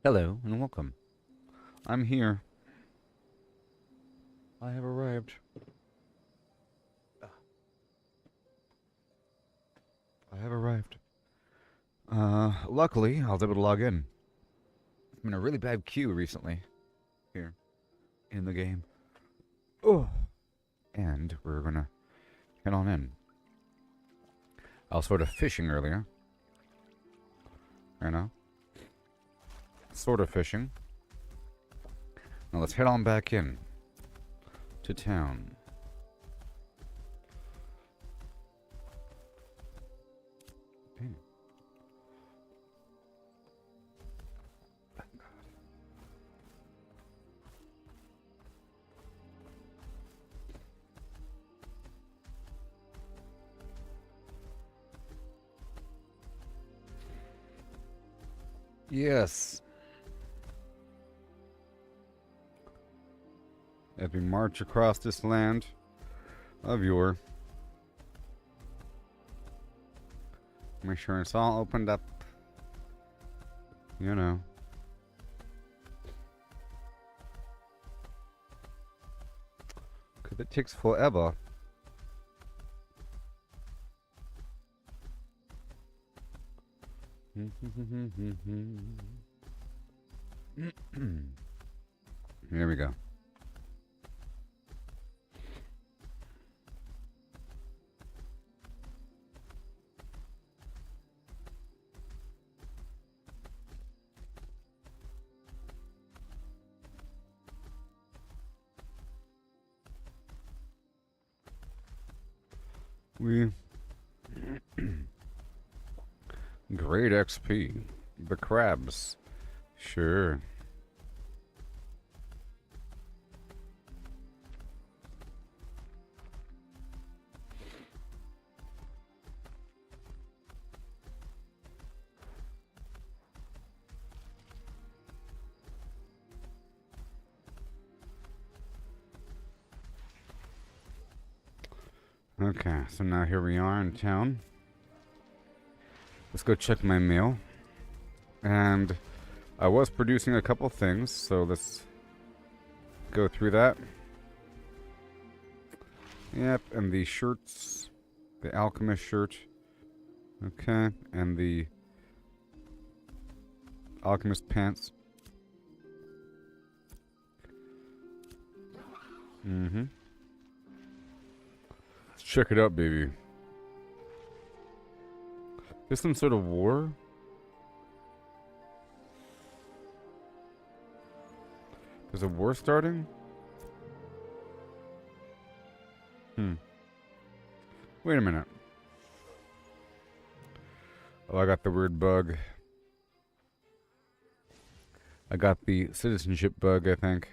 Hello and welcome. I'm here. I have arrived. I have arrived. Luckily, I was able to log in. I'm in a really bad queue recently. Here. In the game. Oh. And we're gonna head on in. I was sort of fishing earlier. You know? Sort of fishing. Now let's head on back in. To town. Okay. Yes. As we march across this land of Yore. Make sure it's all opened up. You know. Because it takes forever. Here we go. We great XP. The crabs. Sure. Okay, so now here we are in town. Let's go check my mail. And I was producing a couple things, so let's go through that. Yep, and the shirts. The alchemist shirt. Okay, and the alchemist pants. Mm-hmm. Let's check it out, baby. There's some sort of war? There's a war starting? Wait a minute. Oh, I got the weird bug. I got the citizenship bug, I think.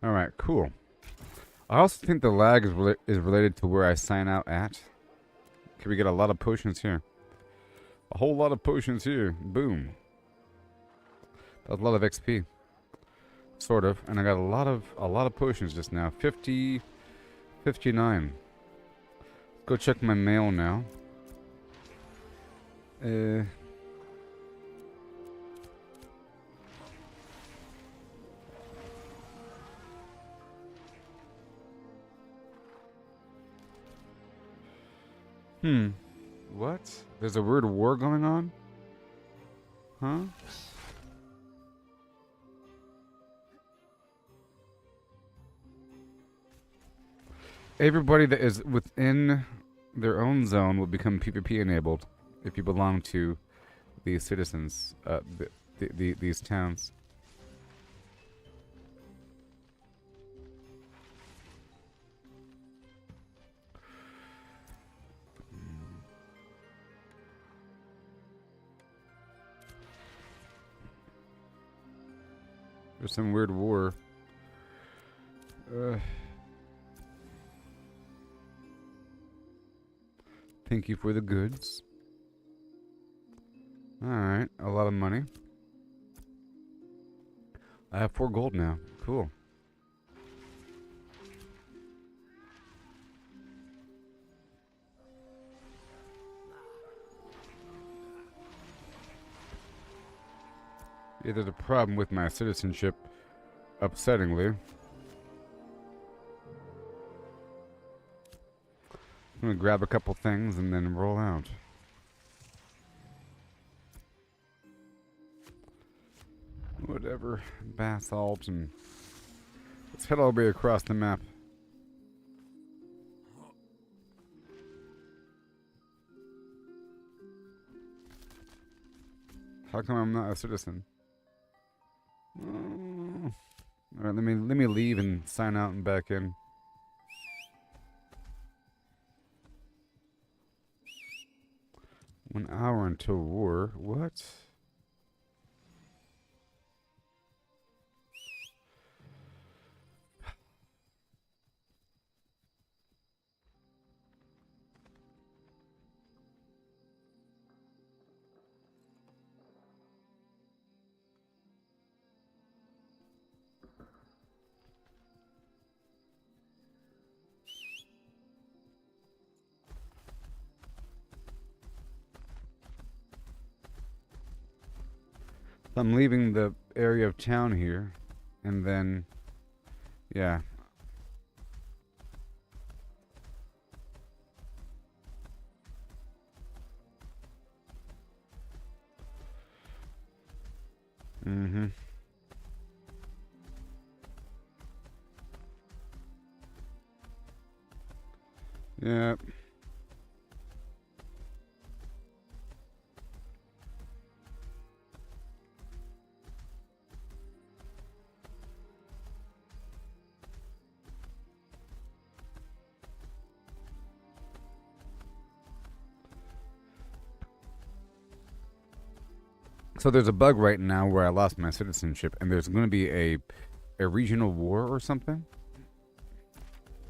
Alright, cool. I also think the lag is related to where I sign out at. Can we get a lot of potions here? A whole lot of potions here. Boom. That's a lot of XP. Sort of. And I got a lot of potions just now. 59. Go check my mail now. What? There's a weird war going on? Huh? Everybody that is within their own zone will become PvP enabled if you belong to the citizens, these towns. There's some weird war. Thank you for the goods. Alright, a lot of money. I have 4 gold now. Cool. Yeah, there's a problem with my citizenship, upsettingly. I'm gonna grab a couple things and then roll out. Whatever. Basalt and... Let's head all the way across the map. How come I'm not a citizen? Alright, let me leave and sign out and back in. One hour until war. What? I'm leaving the area of town here, and then, yeah. Mm-hmm. Yep. So there's a bug right now where I lost my citizenship, and there's going to be a regional war or something.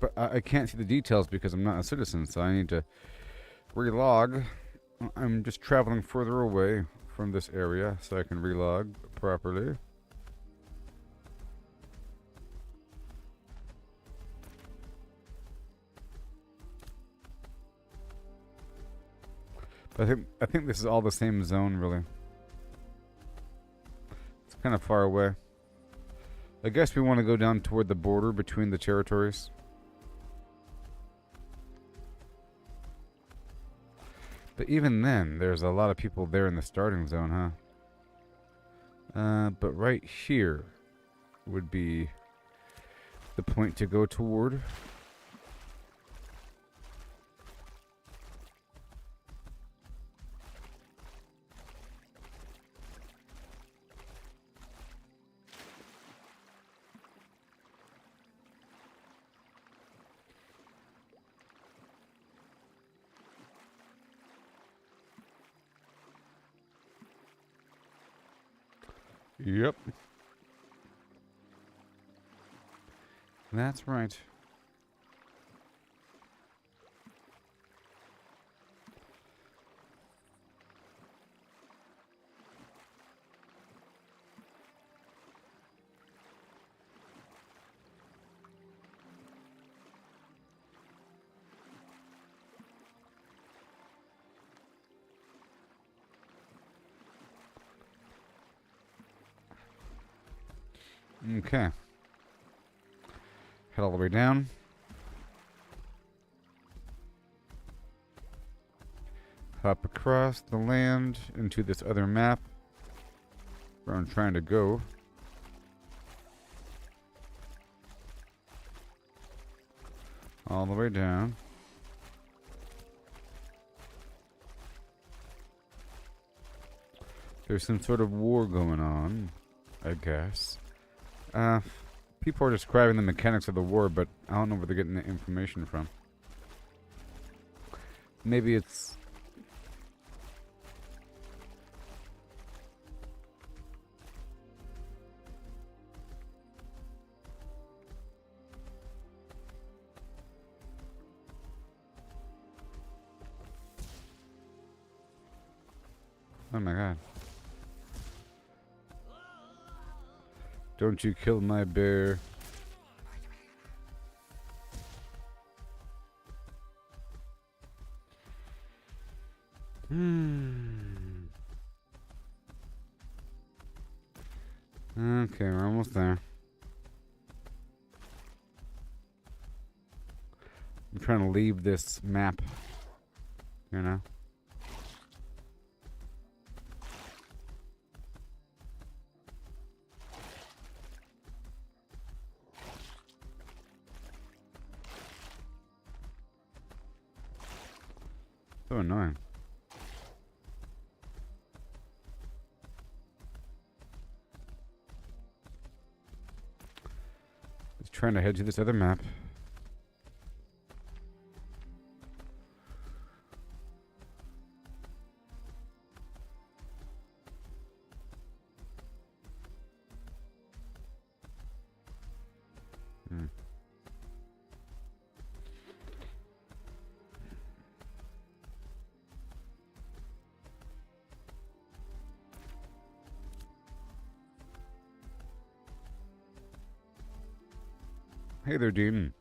But I can't see the details because I'm not a citizen, so I need to relog. I'm just traveling further away from this area so I can relog properly. But I think this is all the same zone, really. It's kind of far away. I guess we want to go down toward the border between the territories. But even then, there's a lot of people there in the starting zone, huh? But right here would be the point to go toward. Yep. That's right. Okay. Head all the way down. Hop across the land into this other map where I'm trying to go. All the way down. There's some sort of war going on, I guess. People are describing the mechanics of the war, but I don't know where they're getting the information from. Maybe it's... Oh my god. Don't you kill my bear. Okay, we're almost there. I'm trying to leave this map, you know? So annoying. Just trying to head to this other map. Hey there, Dean.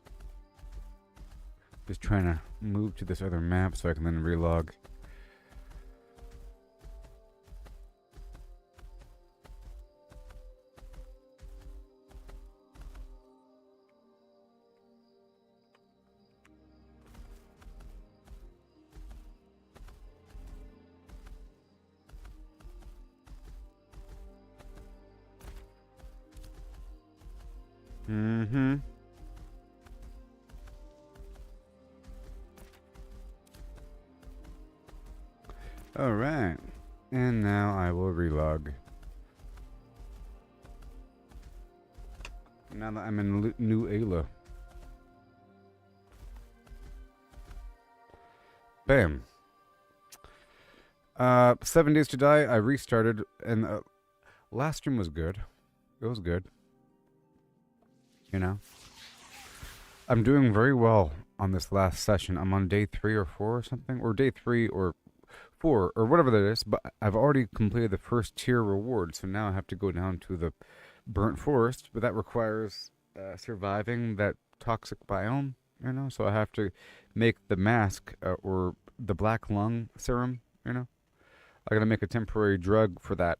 Just trying to move to this other map so I can then relog. Alright. And now I will relog. Now that I'm in New Ayla. Bam. 7 Days to Die, I restarted, and last stream was good. It was good. You know? I'm doing very well on this last session. I'm on day 3 or 4 or something, or day 3 or 4 or whatever that is, but I've already completed the first tier reward, so now I have to go down to the burnt forest, but that requires surviving that toxic biome, you know, so I have to make the mask or the black lung serum, you know. I gotta make a temporary drug for that.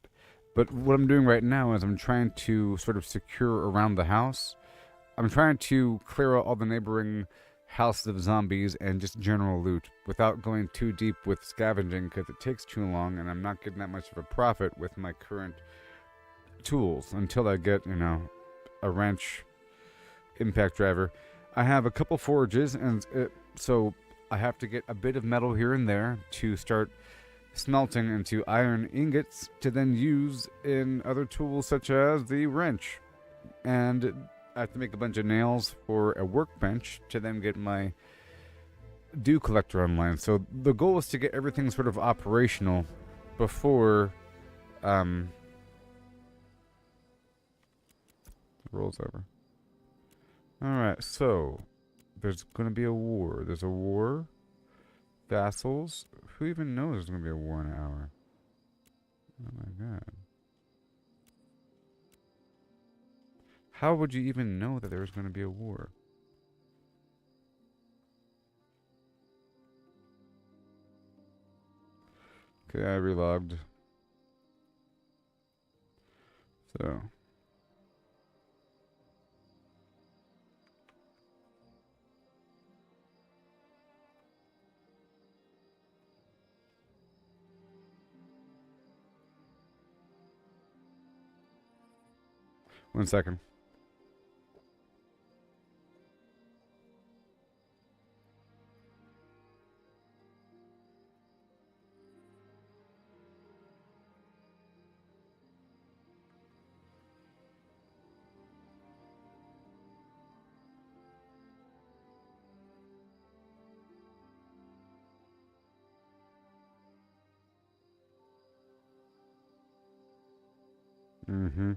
But what I'm doing right now is I'm trying to sort of secure around the house. I'm trying to clear out all the neighboring houses of zombies and just general loot without going too deep with scavenging because it takes too long and I'm not getting that much of a profit with my current tools until I get, you know, a wrench impact driver. I have a couple forges, and so I have to get a bit of metal here and there to start smelting into iron ingots to then use in other tools such as the wrench. And I have to make a bunch of nails for a workbench to then get my dew collector online. So the goal is to get everything sort of operational before rolls over. Alright, so there's going to be a war. There's a war. Vassals. Who even knows there's going to be a war in an hour? Oh my god. How would you even know that there was going to be a war? Okay, I relogged. So. One second. Mm-hmm.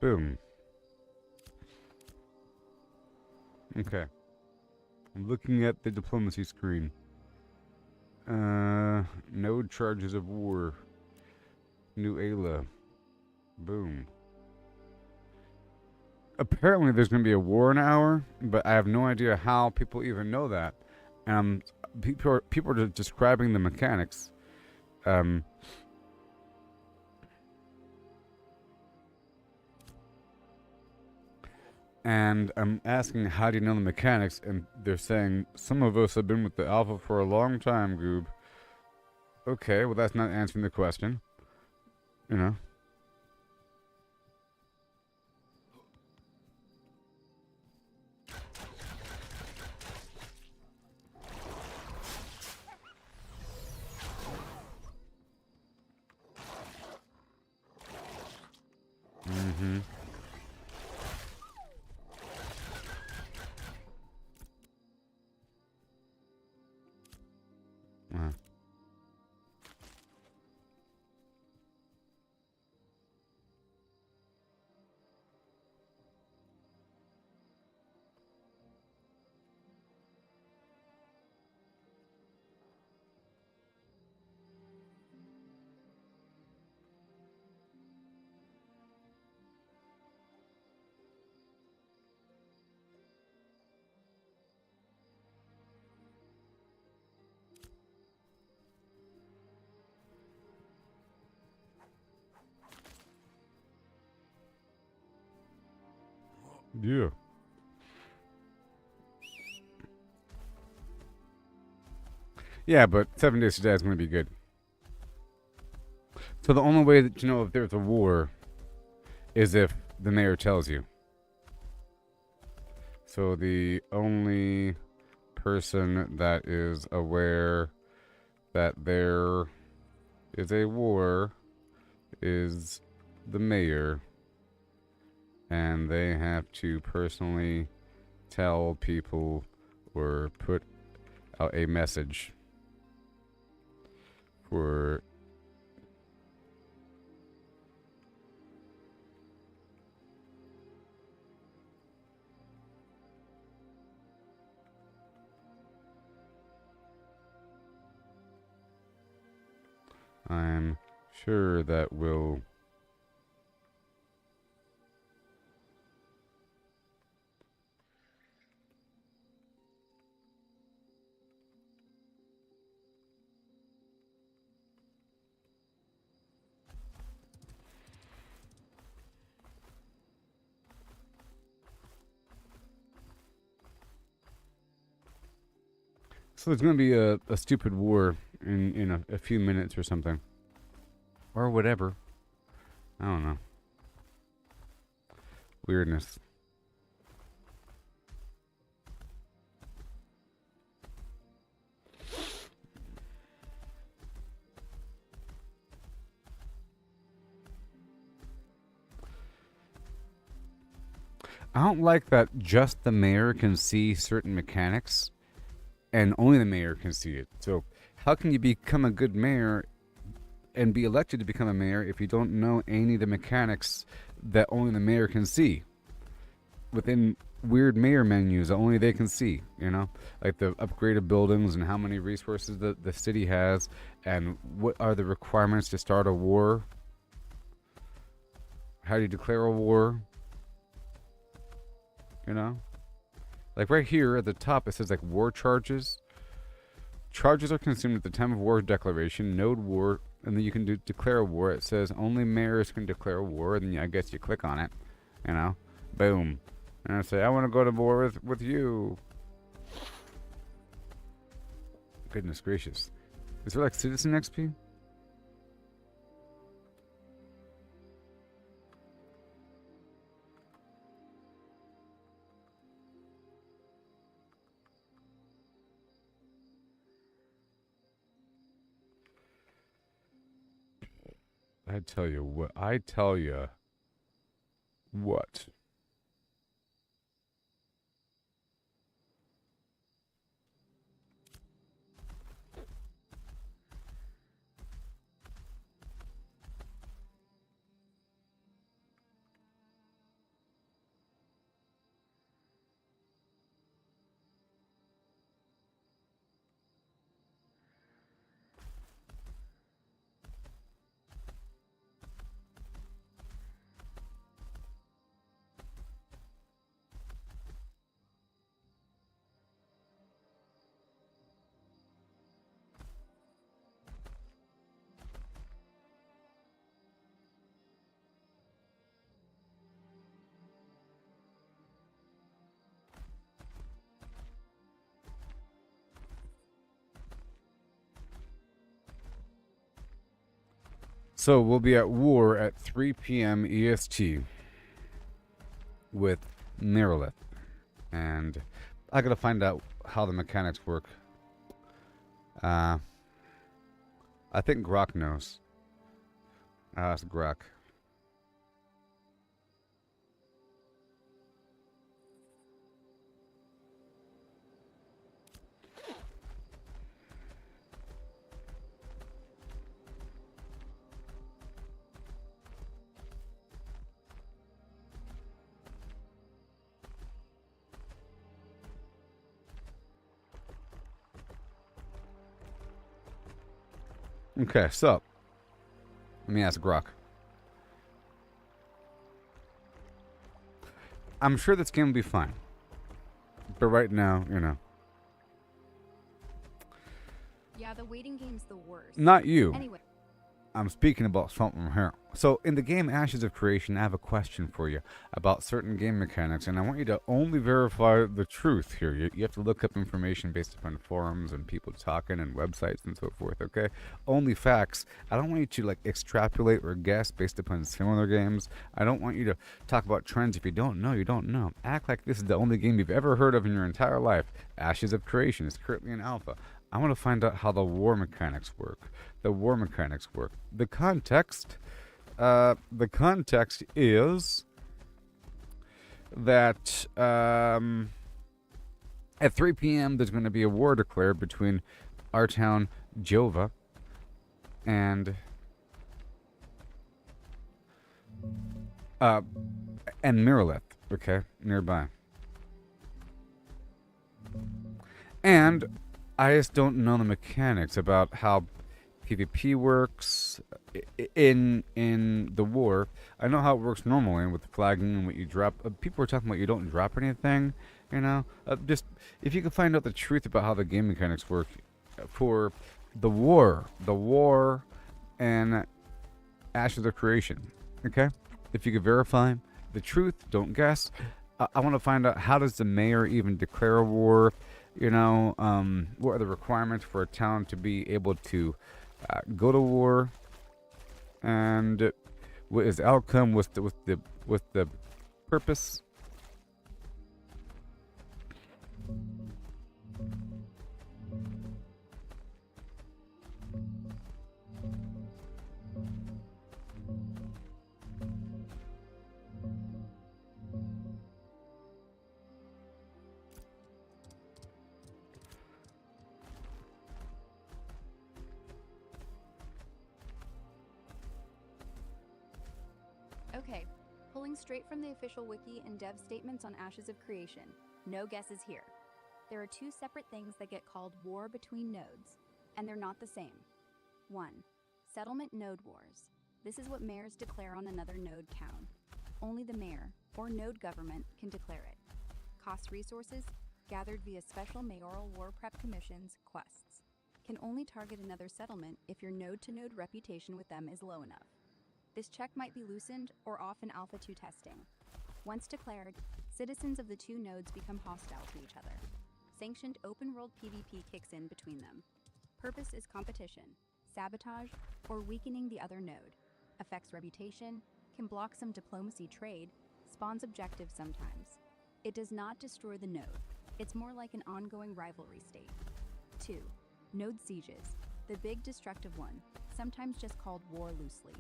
Boom. Okay. I'm looking at the diplomacy screen. No charges of war. New Ayla. Boom. Apparently there's going to be a war in an hour, but I have no idea how people even know that. People are just describing the mechanics. And I'm asking, how do you know the mechanics? And they're saying, some of us have been with the Alpha for a long time, Goob. Okay, well, that's not answering the question. You know? Mm-hmm. Yeah. Yeah, but 7 days to die is going to be good. So the only way that you know if there's a war is if the mayor tells you. So the only person that is aware that there is a war is the mayor, and they have to personally tell people or put out a message for I'm sure that will. So there's going to be a stupid war in a few minutes or something. Or whatever. I don't know. Weirdness. I don't like that just the mayor can see certain mechanics and only the mayor can see it. So how can you become a good mayor and be elected to become a mayor if you don't know any of the mechanics that only the mayor can see within weird mayor menus that only they can see, you know, like the upgraded buildings and how many resources the city has and what are the requirements to start a war? How do you declare a war? You know, like right here at the top it says like war charges. Charges are consumed at the time of war declaration, node war, and then you can declare a war. It says only mayors can declare a war, and then I guess you click on it, you know, boom, and I say I want to go to war with you. Goodness gracious, is there like citizen XP? I tell you what. I tell you what. So we'll be at war at 3 p.m. EST with LYNETH, and I gotta find out how the mechanics work. I think Grok knows. Ask Grok. Okay, so let me ask Grok. I'm sure this game will be fine, but right now, you know. Yeah, the waiting game's the worst. Not you. Anyway. I'm speaking about something here. So, in the game Ashes of Creation, I have a question for you about certain game mechanics, and I want you to only verify the truth here. You have to look up information based upon forums and people talking and websites and so forth, okay? Only facts. I don't want you to, like, extrapolate or guess based upon similar games. I don't want you to talk about trends. If you don't know, you don't know. Act like this is the only game you've ever heard of in your entire life. Ashes of Creation is currently in alpha. I want to find out how the war mechanics work. The context is that at 3 p.m. there's going to be a war declared between our town, Jova, and LYNETH, okay, nearby. And I just don't know the mechanics about how PvP works in the war. I know how it works normally with the flagging and what you drop. People are talking about you don't drop anything, you know. Just if you can find out the truth about how the game mechanics work for the war and Ashes of Creation, okay. If you could verify the truth, don't guess. I want to find out, how does the mayor even declare a war? You know, what are the requirements for a town to be able to go to war, and what is the outcome? What's the purpose? Okay, pulling straight from the official wiki and dev statements on Ashes of Creation. No guesses here. There are two separate things that get called war between nodes, and they're not the same. 1. Settlement node wars. This is what mayors declare on another node town. Only the mayor, or node government, can declare it. Costs resources, gathered via special mayoral war prep commissions, quests. Can only target another settlement if your node-to-node reputation with them is low enough. This check might be loosened or off in Alpha 2 testing. Once declared, citizens of the two nodes become hostile to each other. Sanctioned open-world PvP kicks in between them. Purpose is competition, sabotage, or weakening the other node. Affects reputation, can block some diplomacy trade, spawns objectives sometimes. It does not destroy the node. It's more like an ongoing rivalry state. 2. Node sieges, the big destructive one, sometimes just called war loosely.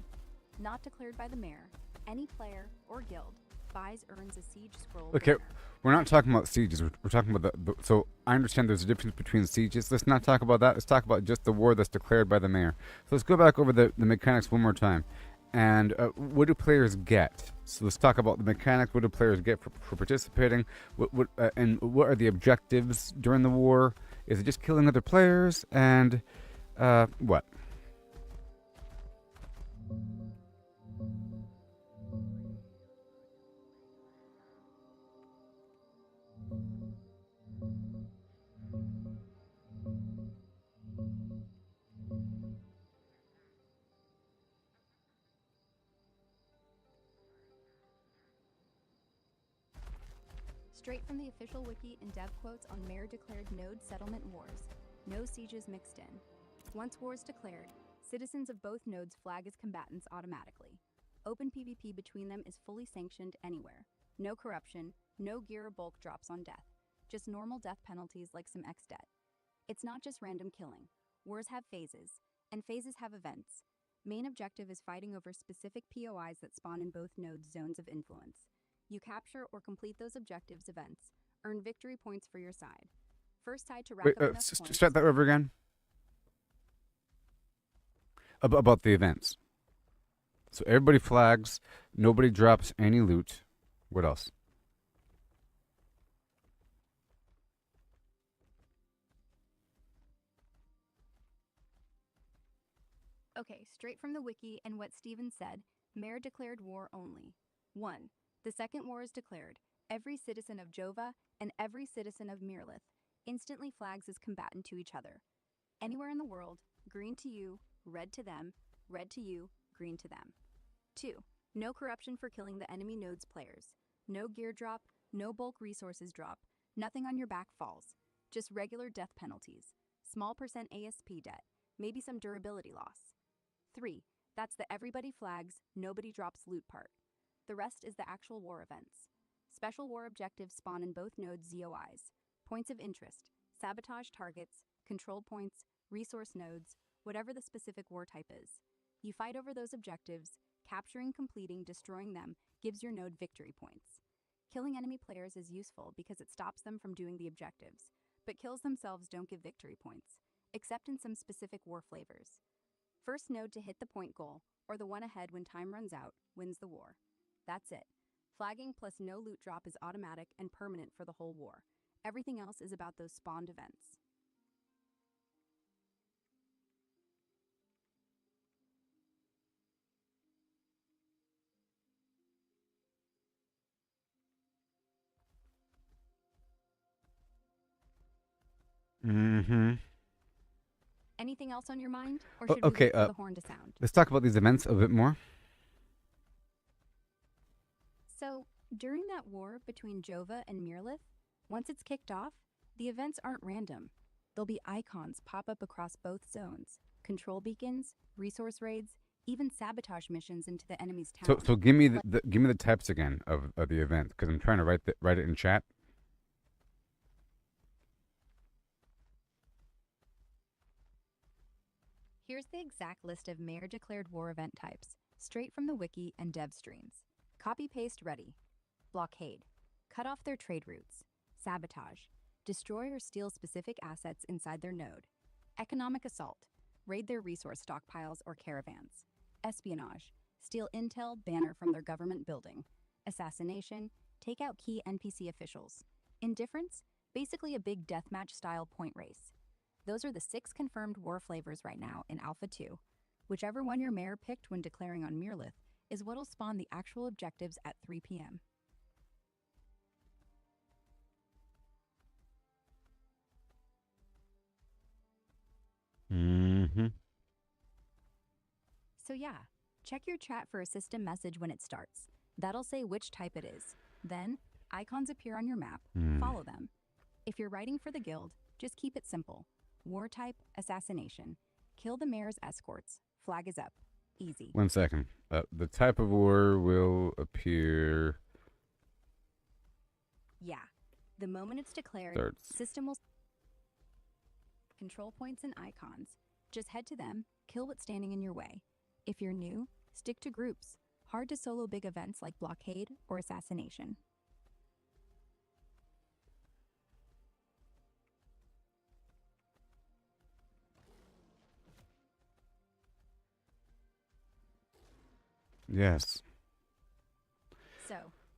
Not declared by the mayor, any player or guild buys earns a siege scroll. Okay, banner. we're not talking about sieges. We're talking about so I understand there's a difference between sieges. Let's not talk about that. Let's talk about just the war that's declared by the mayor. So let's go back over the mechanics one more time. And what do players get? So let's talk about the mechanics. What do players get for participating? And what are the objectives during the war? Is it just killing other players? And what? Straight from the official wiki and dev quotes on mayor-declared node settlement wars. No sieges mixed in. Once war is declared, Citizens of both nodes flag as combatants automatically. Open PvP between them is fully sanctioned anywhere. No corruption, no gear or bulk drops on death. Just normal death penalties like some X debt. It's not just random killing. Wars have phases, and phases have events. Main objective is fighting over specific POIs that spawn in both nodes' zones of influence. You capture or complete those objectives events, earn victory points for your side. First side to rack Wait, up enough points. start that over again. About the events. So everybody flags, nobody drops any loot. What else? Okay, straight from the wiki and what Steven said, Mayor declared war only. 1. The second war is declared. Every citizen of Jova and every citizen of Mirlith instantly flags as combatant to each other. Anywhere in the world, green to you, red to them, red to you, green to them. 2. No corruption for killing the enemy node's players. No gear drop, no bulk resources drop, nothing on your back falls. Just regular death penalties. Small % ASP debt, maybe some durability loss. 3. That's the everybody flags, nobody drops loot part. The rest is the actual war events. Special war objectives spawn in both nodes' ZOIs. Points of interest, sabotage targets, control points, resource nodes, whatever the specific war type is. You fight over those objectives, capturing, completing, destroying them gives your node victory points. Killing enemy players is useful because it stops them from doing the objectives, but kills themselves don't give victory points, except in some specific war flavors. First node to hit the point goal, or the one ahead when time runs out, wins the war. That's it. Flagging plus no loot drop is automatic and permanent for the whole war. Everything else is about those spawned events. Mm-hmm. Anything else on your mind? Or should Okay, we wait for the horn to sound? Let's talk about these events a bit more. So, during that war between Jova and Mirlith, once it's kicked off, the events aren't random. There'll be icons pop up across both zones. Control beacons, resource raids, even sabotage missions into the enemy's town. So give me give me the types again of the event, because I'm trying to write it in chat. Here's the exact list of mayor-declared war event types, straight from the wiki and dev streams. Copy-paste ready. Blockade. Cut off their trade routes. Sabotage. Destroy or steal specific assets inside their node. Economic assault. Raid their resource stockpiles or caravans. Espionage. Steal intel, banner from their government building. Assassination. Take out key NPC officials. Indifference. Basically a big deathmatch-style point race. Those are the 6 confirmed war flavors right now in Alpha 2. Whichever one your mayor picked when declaring on Mirlith is what'll spawn the actual objectives at 3 p.m. Mm-hmm. So yeah, check your chat for a system message when it starts. That'll say which type it is. Then, icons appear on your map. Follow them. If you're writing for the guild, just keep it simple. War type, assassination. Kill the mayor's escorts. Flag is up. Easy. 1 second. The type of war will appear. Yeah. The moment it's declared, Starts. system will control points and icons. Just head to them, kill what's standing in your way. If you're new, stick to groups. Hard to solo big events like blockade or assassination. Yes. So,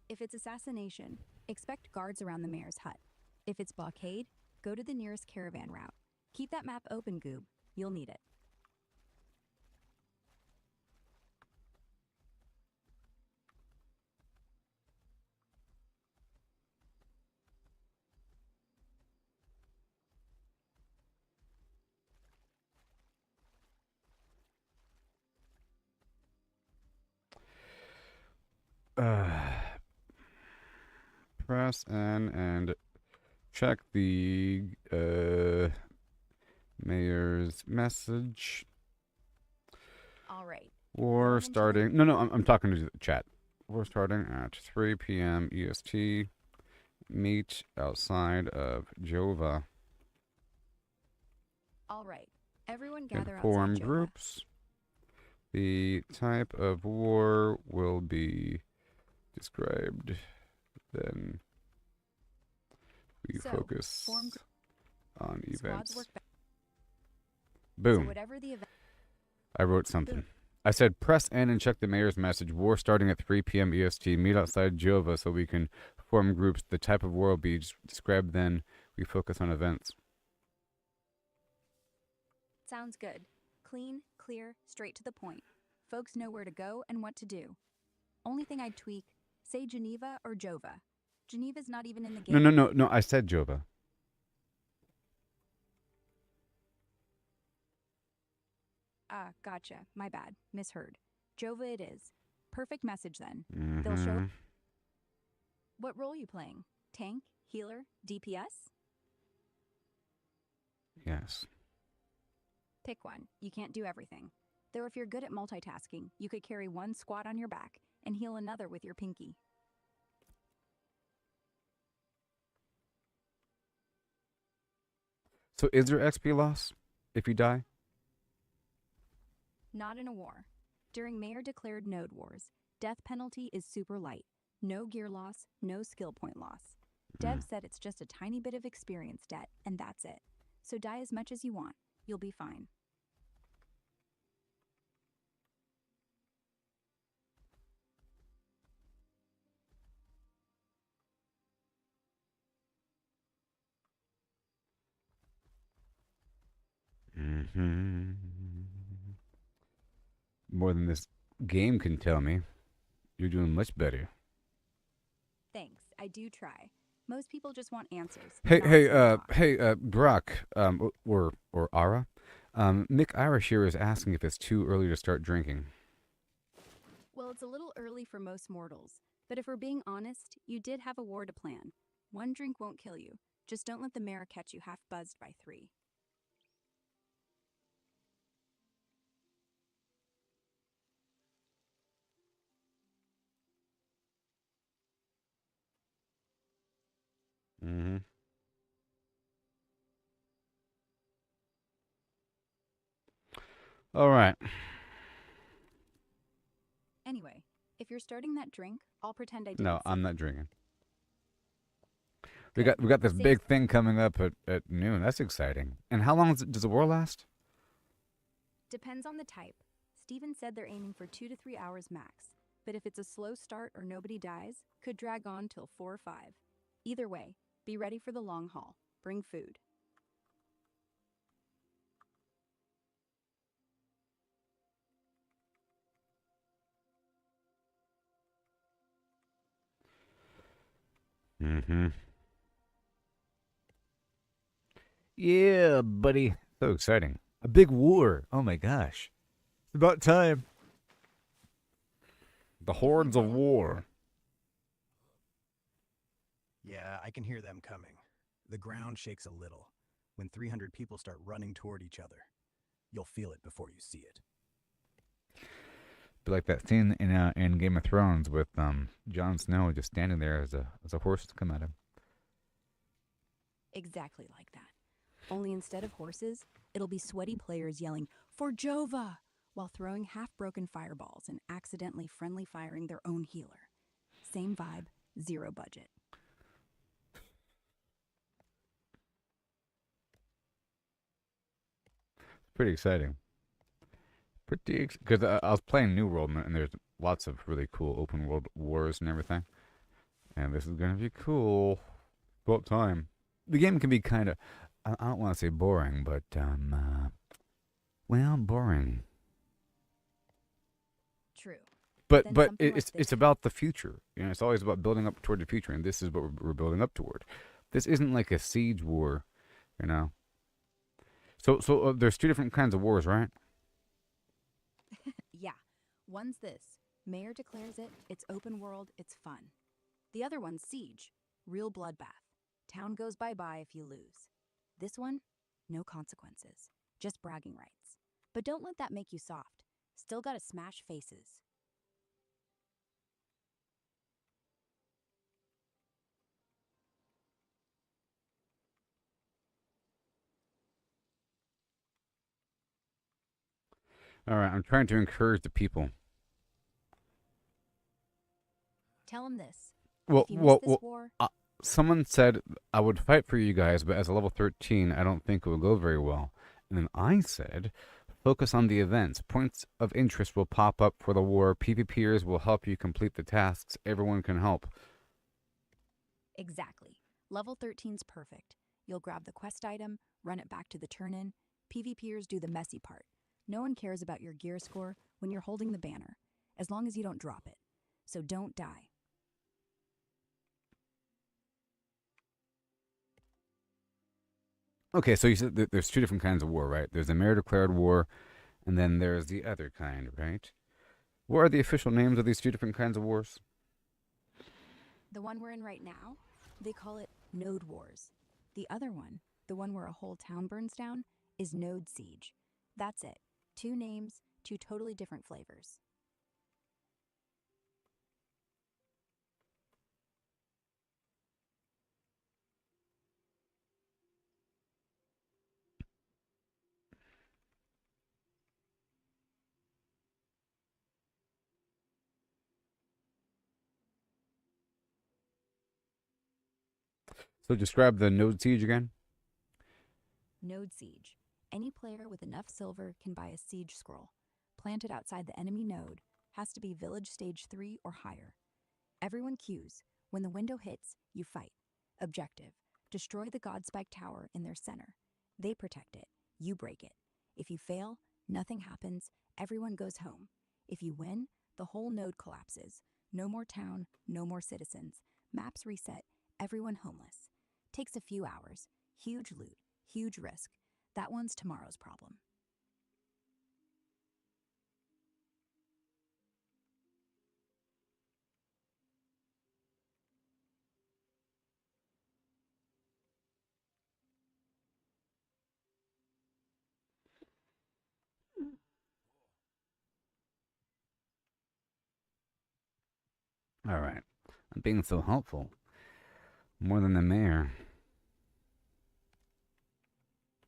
if it's assassination, expect guards around the mayor's hut. If it's blockade, go to the nearest caravan route. Keep that map open, Goob. You'll need it. Press N and check the mayor's message. All right. War Going into starting. No, no, I'm talking to the chat. War starting at 3 p.m. EST. Meet outside of Jova. All right. Everyone gather Inform outside Jova. groups. The type of war will be described. Then we So, focus form on squads events. work. So Boom. whatever the event. I wrote something. Boom. I said, press N and check the mayor's message. War starting at 3 p.m. EST. Meet outside Jova so we can form groups. The type of war will be described. Then we focus on events. Sounds good. Clean, clear, straight to the point. Folks know where to go and what to do. Only thing I'd tweak, say Geneva or Jova. Geneva's not even in the game. No. I said Jova. Gotcha. My bad. Misheard. Jova it is. Perfect message then. Mm-hmm. They'll show. What role you playing? Tank, healer, DPS? Yes. Pick one. You can't do everything. Though if you're good at multitasking, you could carry one squad on your back and heal another with your pinky. So is there XP loss if you die? Not in a war. During mayor-declared node wars, death penalty is super light. No gear loss, no skill point loss. Dev said it's just a tiny bit of experience debt, and that's it. So die as much as you want. You'll be fine. Mm-hmm. More than this game can tell me. You're doing much better. Thanks, I do try. Most people just want answers. Hey, Brock, or Ara. Mick Irish here is asking if it's too early to start drinking. Well, it's a little early for most mortals, but if we're being honest, you did have a war to plan. One drink won't kill you. Just don't let the mayor catch you half buzzed by 3. Mm-hmm. All right. Anyway, if you're starting that drink, I'll pretend I didn't. No, I'm not drinking. Good. We got this Safe. big thing coming up at noon. That's exciting. And how long does the war last? Depends on the type. Steven said they're aiming for 2 to 3 hours max. But if it's a slow start or nobody dies, could drag on till 4 or 5. Either way, be ready for the long haul. Bring food. Mm-hmm. Yeah, buddy. So exciting. A big war. Oh my gosh. It's about time. The hordes of war. Yeah, I can hear them coming. The ground shakes a little. When 300 people start running toward each other, you'll feel it before you see it. Be like that scene in Game of Thrones with Jon Snow just standing there as a horse to come at him. Exactly like that. Only instead of horses, it'll be sweaty players yelling, "For Jova!" while throwing half-broken fireballs and accidentally friendly firing their own healer. Same vibe, zero budget. Pretty exciting. Because I was playing New World and there's lots of really cool open world wars and everything. And this is going to be cool. About time. The game can be kind of, I don't want to say boring, but, well, boring. True. But Then something like it's this. about the future. You know, it's always about building up toward the future, and this is what we're building up toward. This isn't like a siege war, you know. So there's 2 different kinds of wars, right? Yeah, one's this. Mayor declares it, it's open world, it's fun. The other one's siege, real bloodbath. Town goes bye-bye if you lose. This one, no consequences, just bragging rights. But don't let that make you soft. Still gotta smash faces. All right, I'm trying to encourage the people. Tell them this. Well, If you miss this war, someone said I would fight for you guys, but as a level 13, I don't think it will go very well. And then I said, focus on the events. Points of interest will pop up for the war. PvPers will help you complete the tasks. Everyone can help. exactly. Level 13's perfect. You'll grab the quest item, run it back to the turn-in. PvPers do the messy part. No one cares about your gear score when you're holding the banner, as long as you don't drop it. So don't die. Okay, so you said that there's two different kinds of war, right? There's the mayor-declared war, and then there's the other kind, right? What are the official names of these two different kinds of wars? The one we're in right now, they call it Node Wars. The other one, the one where a whole town burns down, is Node Siege. That's it. 2 names, 2 totally different flavors. So describe the Node Siege again. Node Siege. Any player with enough silver can buy a siege scroll. Planted outside the enemy node. Has to be village stage 3 or higher. Everyone queues. When the window hits, you fight. Objective: destroy the Godspike Tower in their center. They protect it. You break it. If you fail, nothing happens. Everyone goes home. If you win, the whole node collapses. No more town, no more citizens. Maps reset. Everyone homeless. Takes a few hours. Huge loot. Huge risk. That one's tomorrow's problem. All right. I'm being so helpful. More than the mayor.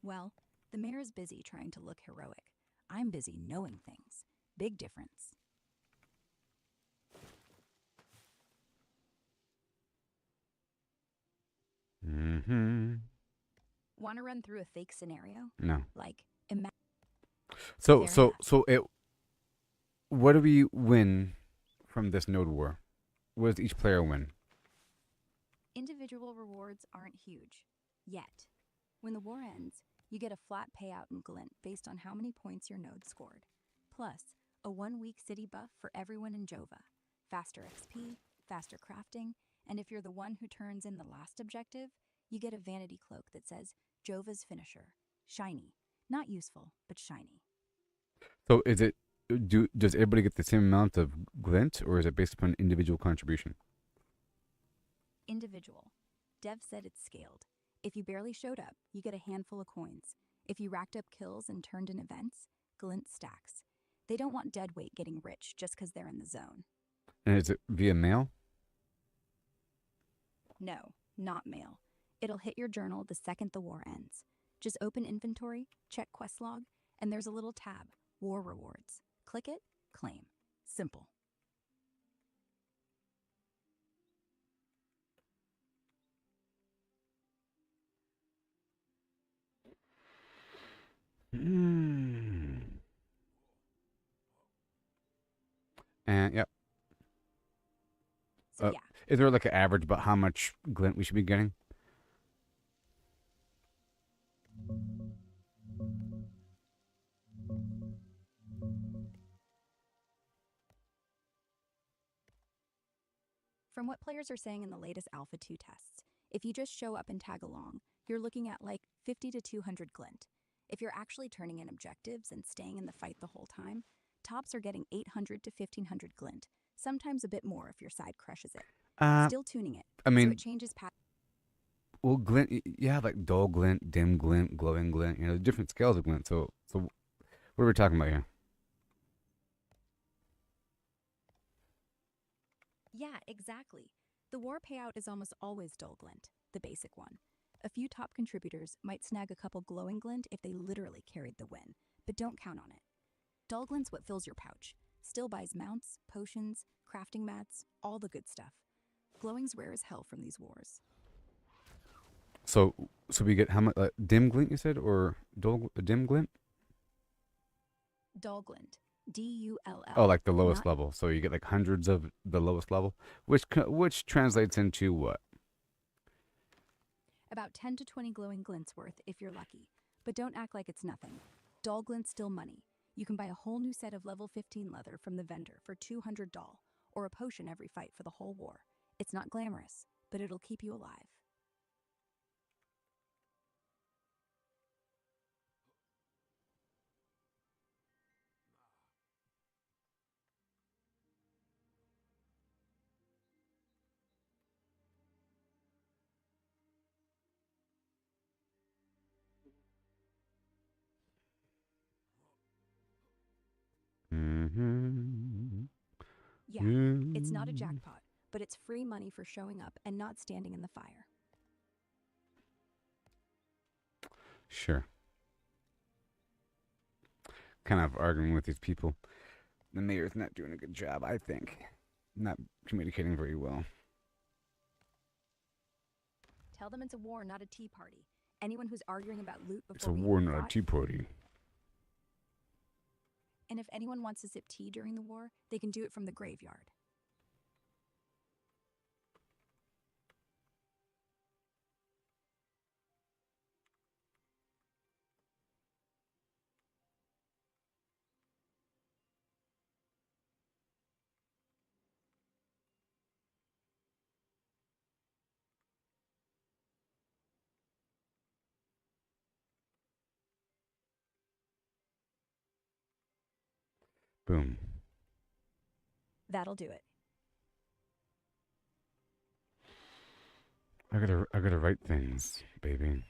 Well, the mayor's busy trying to look heroic. I'm busy knowing things. Big difference. Mm-hmm. Want to run through a fake scenario? No. Like, imagine. So, Fair so, enough. so it. What do we win from this node war? What does each player win? Individual rewards aren't huge. Yet. When the war ends, you get a flat payout in Glint based on how many points your node scored. Plus, a 1-week city buff for everyone in Jova. Faster XP, faster crafting, and if you're the one who turns in the last objective, you get a vanity cloak that says Jova's Finisher. Shiny. Not useful, but shiny. So, is it? Does everybody get the same amount of glint, or is it based upon individual contribution? Individual. Dev said it's scaled. If you barely showed up, you get a handful of coins. If you racked up kills and turned in events, Glint stacks. They don't want deadweight getting rich just because they're in the zone. And is it via mail? No, not mail. It'll hit your journal the second the war ends. Just open inventory, check quest log, and there's a little tab, War Rewards. Click it, claim. Simple. Mm. And yep. So yeah, Is there like an average about how much glint we should be getting? from what players are saying in the latest Alpha 2 tests, if you just show up and tag along, you're looking at like 50 to 200 glint. If you're actually turning in objectives and staying in the fight the whole time, tops are getting 800 to 1500 glint, sometimes a bit more if your side crushes it. Still tuning it, I so mean, it changes well, glint, you have like dull glint, dim glint, glowing glint, different scales of glint. So what are we talking about here? Yeah, exactly. The war payout is almost always dull glint, the basic one. A few top contributors might snag a couple glowing glint if they literally carried the win, but don't count on it. Dull glint's what fills your pouch. Still buys mounts, potions, crafting mats, all the good stuff. Glowing's rare as hell from these wars. So we get how much? Dim glint, you said, or dim glint? Dull glint. D-U-L-L. Oh, like the lowest Not level. So you get like hundreds of the lowest level, which translates into what? about 10 to 20 glowing glints worth if you're lucky. But don't act like it's nothing. Dull glint's still money. You can buy a whole new set of level 15 leather from the vendor for 200 doll, or a potion every fight for the whole war. It's not glamorous, but it'll keep you alive. Mm-hmm. Yeah, it's not a jackpot, but it's free money for showing up and not standing in the fire. Sure. Kind of arguing with these people. The mayor's not doing a good job, I think. Not communicating very well. Tell them it's a war, not a tea party. Anyone who's arguing about loot before It's a we war, even not a fought- tea party. And if anyone wants to sip tea during the war, they can do it from the graveyard. Boom. That'll do it. I gotta write things, baby.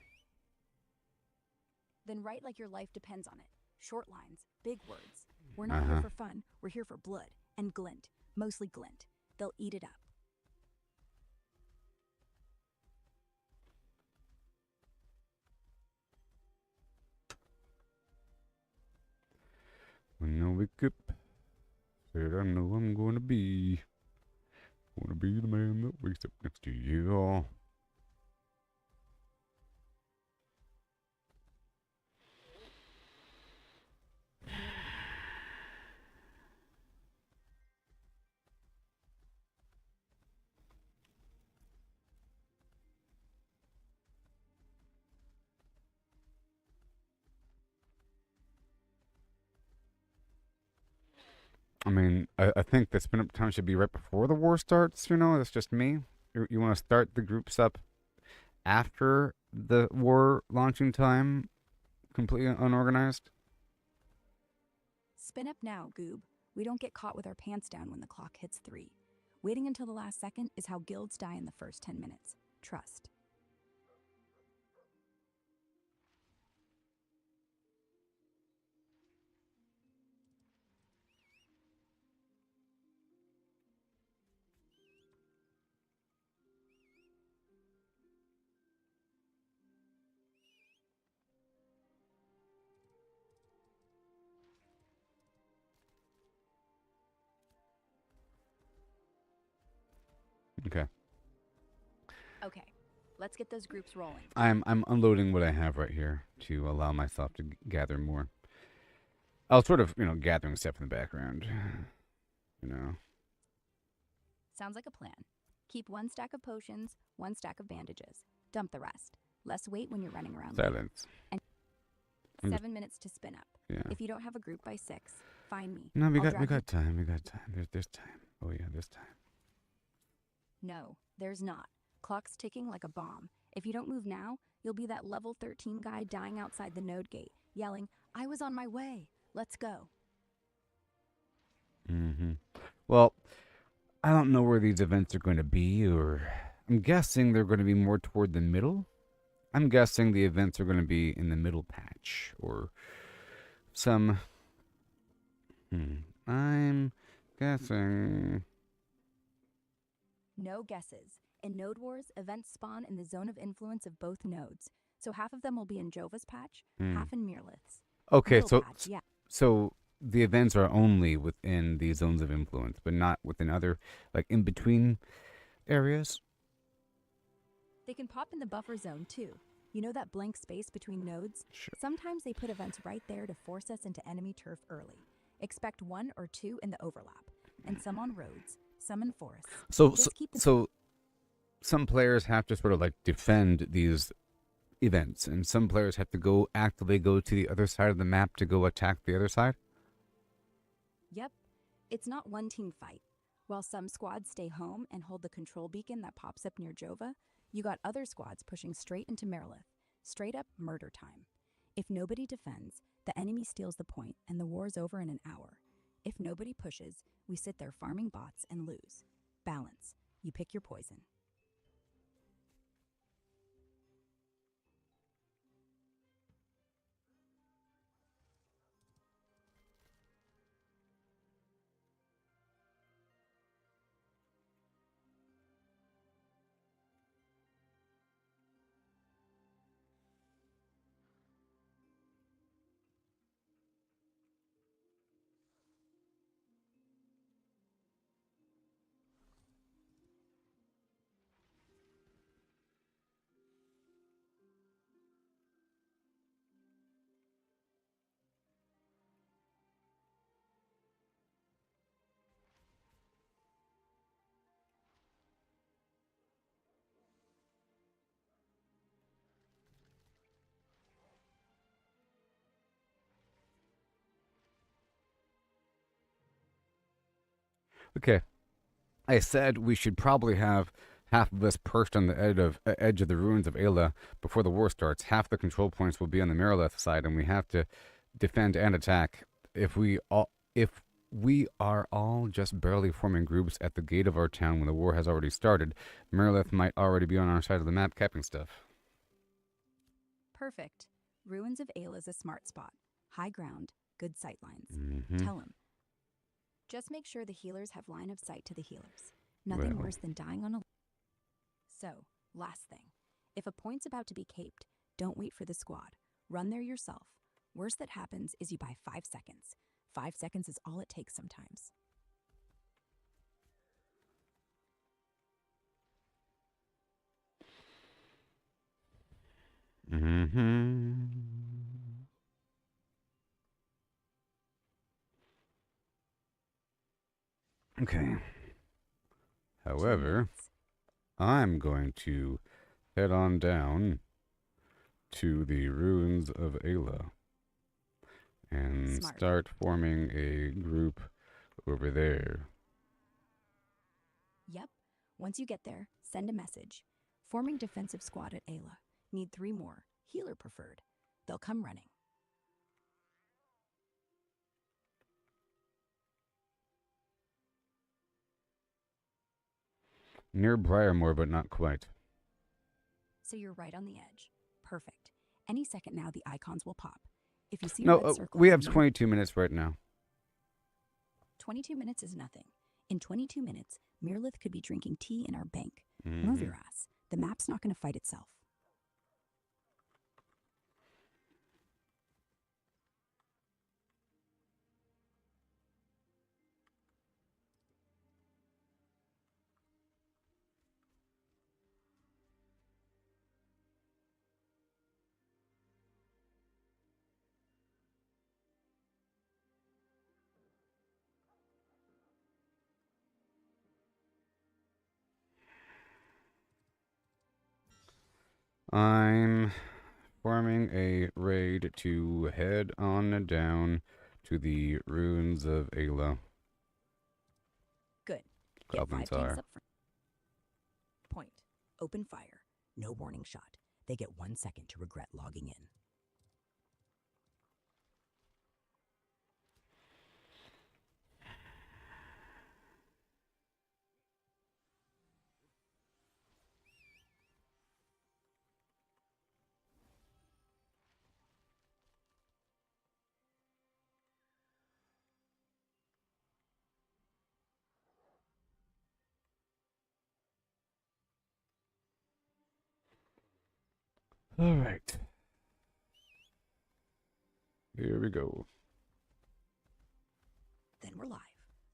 Then write like your life depends on it. Short lines, big words. We're not here for fun. We're here for blood and glint. Mostly glint. They'll eat it up. When I wake up, said I know I'm gonna be the man that wakes up next to you. I mean, I think the spin up time should be right before the war starts, you know? That's just me. You want to start the groups up after the war launching time, completely unorganized? Spin up now, Goob. We don't get caught with our pants down when the clock hits 3. Waiting until the last second is how guilds die in the first 10 minutes. Trust. Okay. Okay, let's get those groups rolling. I'm unloading what I have right here to allow myself to gather more. I'll sort of, gathering stuff in the background. Sounds like a plan. Keep 1 stack of potions, 1 stack of bandages. Dump the rest. Less weight when you're running around. Silence. And I'm 7 minutes to spin up. Yeah. If you don't have a group by 6, find me. No, we I'll got drag you- time. We got time. There's time. Oh yeah, there's time. No, there's not. Clock's ticking like a bomb. If you don't move now, you'll be that level 13 guy dying outside the node gate, yelling, "I was on my way. Let's go." Mm-hmm. Well, I don't know where these events are going to be, or I'm guessing they're going to be more toward the middle. I'm guessing the events are going to be in the middle patch, or some. I'm guessing. No guesses. In Node Wars, events spawn in the zone of influence of both nodes. So half of them will be in Jova's patch, half in Mirlith's. Okay, Middle so patch, yeah. so the events are only within the zones of influence, but not within other, like, in between areas. They can pop in the buffer zone too. You know that blank space between nodes? Sure. Sometimes they put events right there to force us into enemy turf early. Expect 1 or 2 in the overlap, and some on roads, some in forests. So Just keep the so some players have to sort of like defend these events, and some players have to go actively go to the other side of the map to go attack the other side. Yep, it's not one team fight. While some squads stay home and hold the control beacon that pops up near Jova, you got other squads pushing straight into Mirlith. Straight up murder time. If nobody defends, the enemy steals the point and the war's over in an hour. If nobody pushes, we sit there farming bots and lose. Balance. You pick your poison. Okay, I said we should probably have half of us perched on the edge of the ruins of Ayla before the war starts. Half the control points will be on the Miraleth side, and we have to defend and attack. If we are all just barely forming groups at the gate of our town when the war has already started, Miraleth might already be on our side of the map capping stuff. Perfect. Ruins of Ayla's a smart spot. High ground, good sightlines. Mm-hmm. Tell him. Just make sure the healers have line of sight to the healers. Nothing Well. worse than dying on a... So, last thing. If a point's about to be caped, don't wait for the squad. Run there yourself. Worst that happens is you buy 5 seconds. 5 seconds is all it takes sometimes. Mm-hmm. Okay. 2 However, minutes. I'm going to head on down to the ruins of Ayla and Smart. start forming a group over there. Yep. Once you get there, send a message. Forming defensive squad at Ayla. Need 3 more. Healer preferred. They'll come running. Near Briarmore, but not quite. So you're right on the edge. Perfect. Any second now, the icons will pop. If you see a No, red circle, we have in 22 minutes right now. 22 minutes is nothing. In 22 minutes, Mirlith could be drinking tea in our bank. Mhm. Move your ass. The map's not going to fight itself. I'm forming a raid to head on down to the ruins of Ayla. Good. Get 5 Goblins tanks are. up front. Point. Open fire. No warning shot. They get 1 second to regret logging in. All right. Here we go. Then we're live.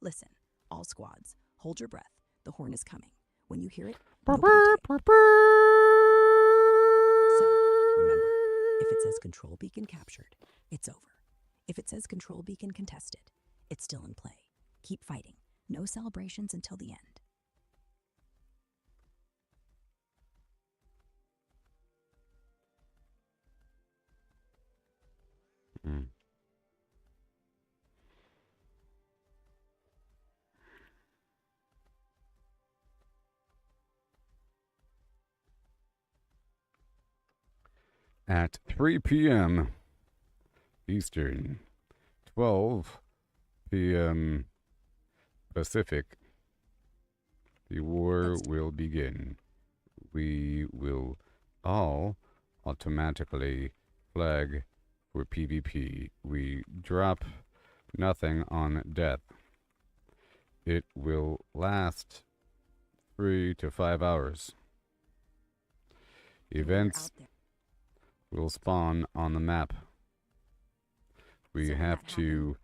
Listen, all squads, hold your breath. The horn is coming. When you hear it, nobody take. So, remember, if it says control beacon captured, it's over. If it says control beacon contested, it's still in play. Keep fighting. No celebrations until the end. Mm. At 3 p.m. Eastern, 12 p.m. Pacific, the war will begin. We will all automatically flag for PvP. We drop nothing on death. It will last 3 to 5 hours. Events will spawn on the map. We have to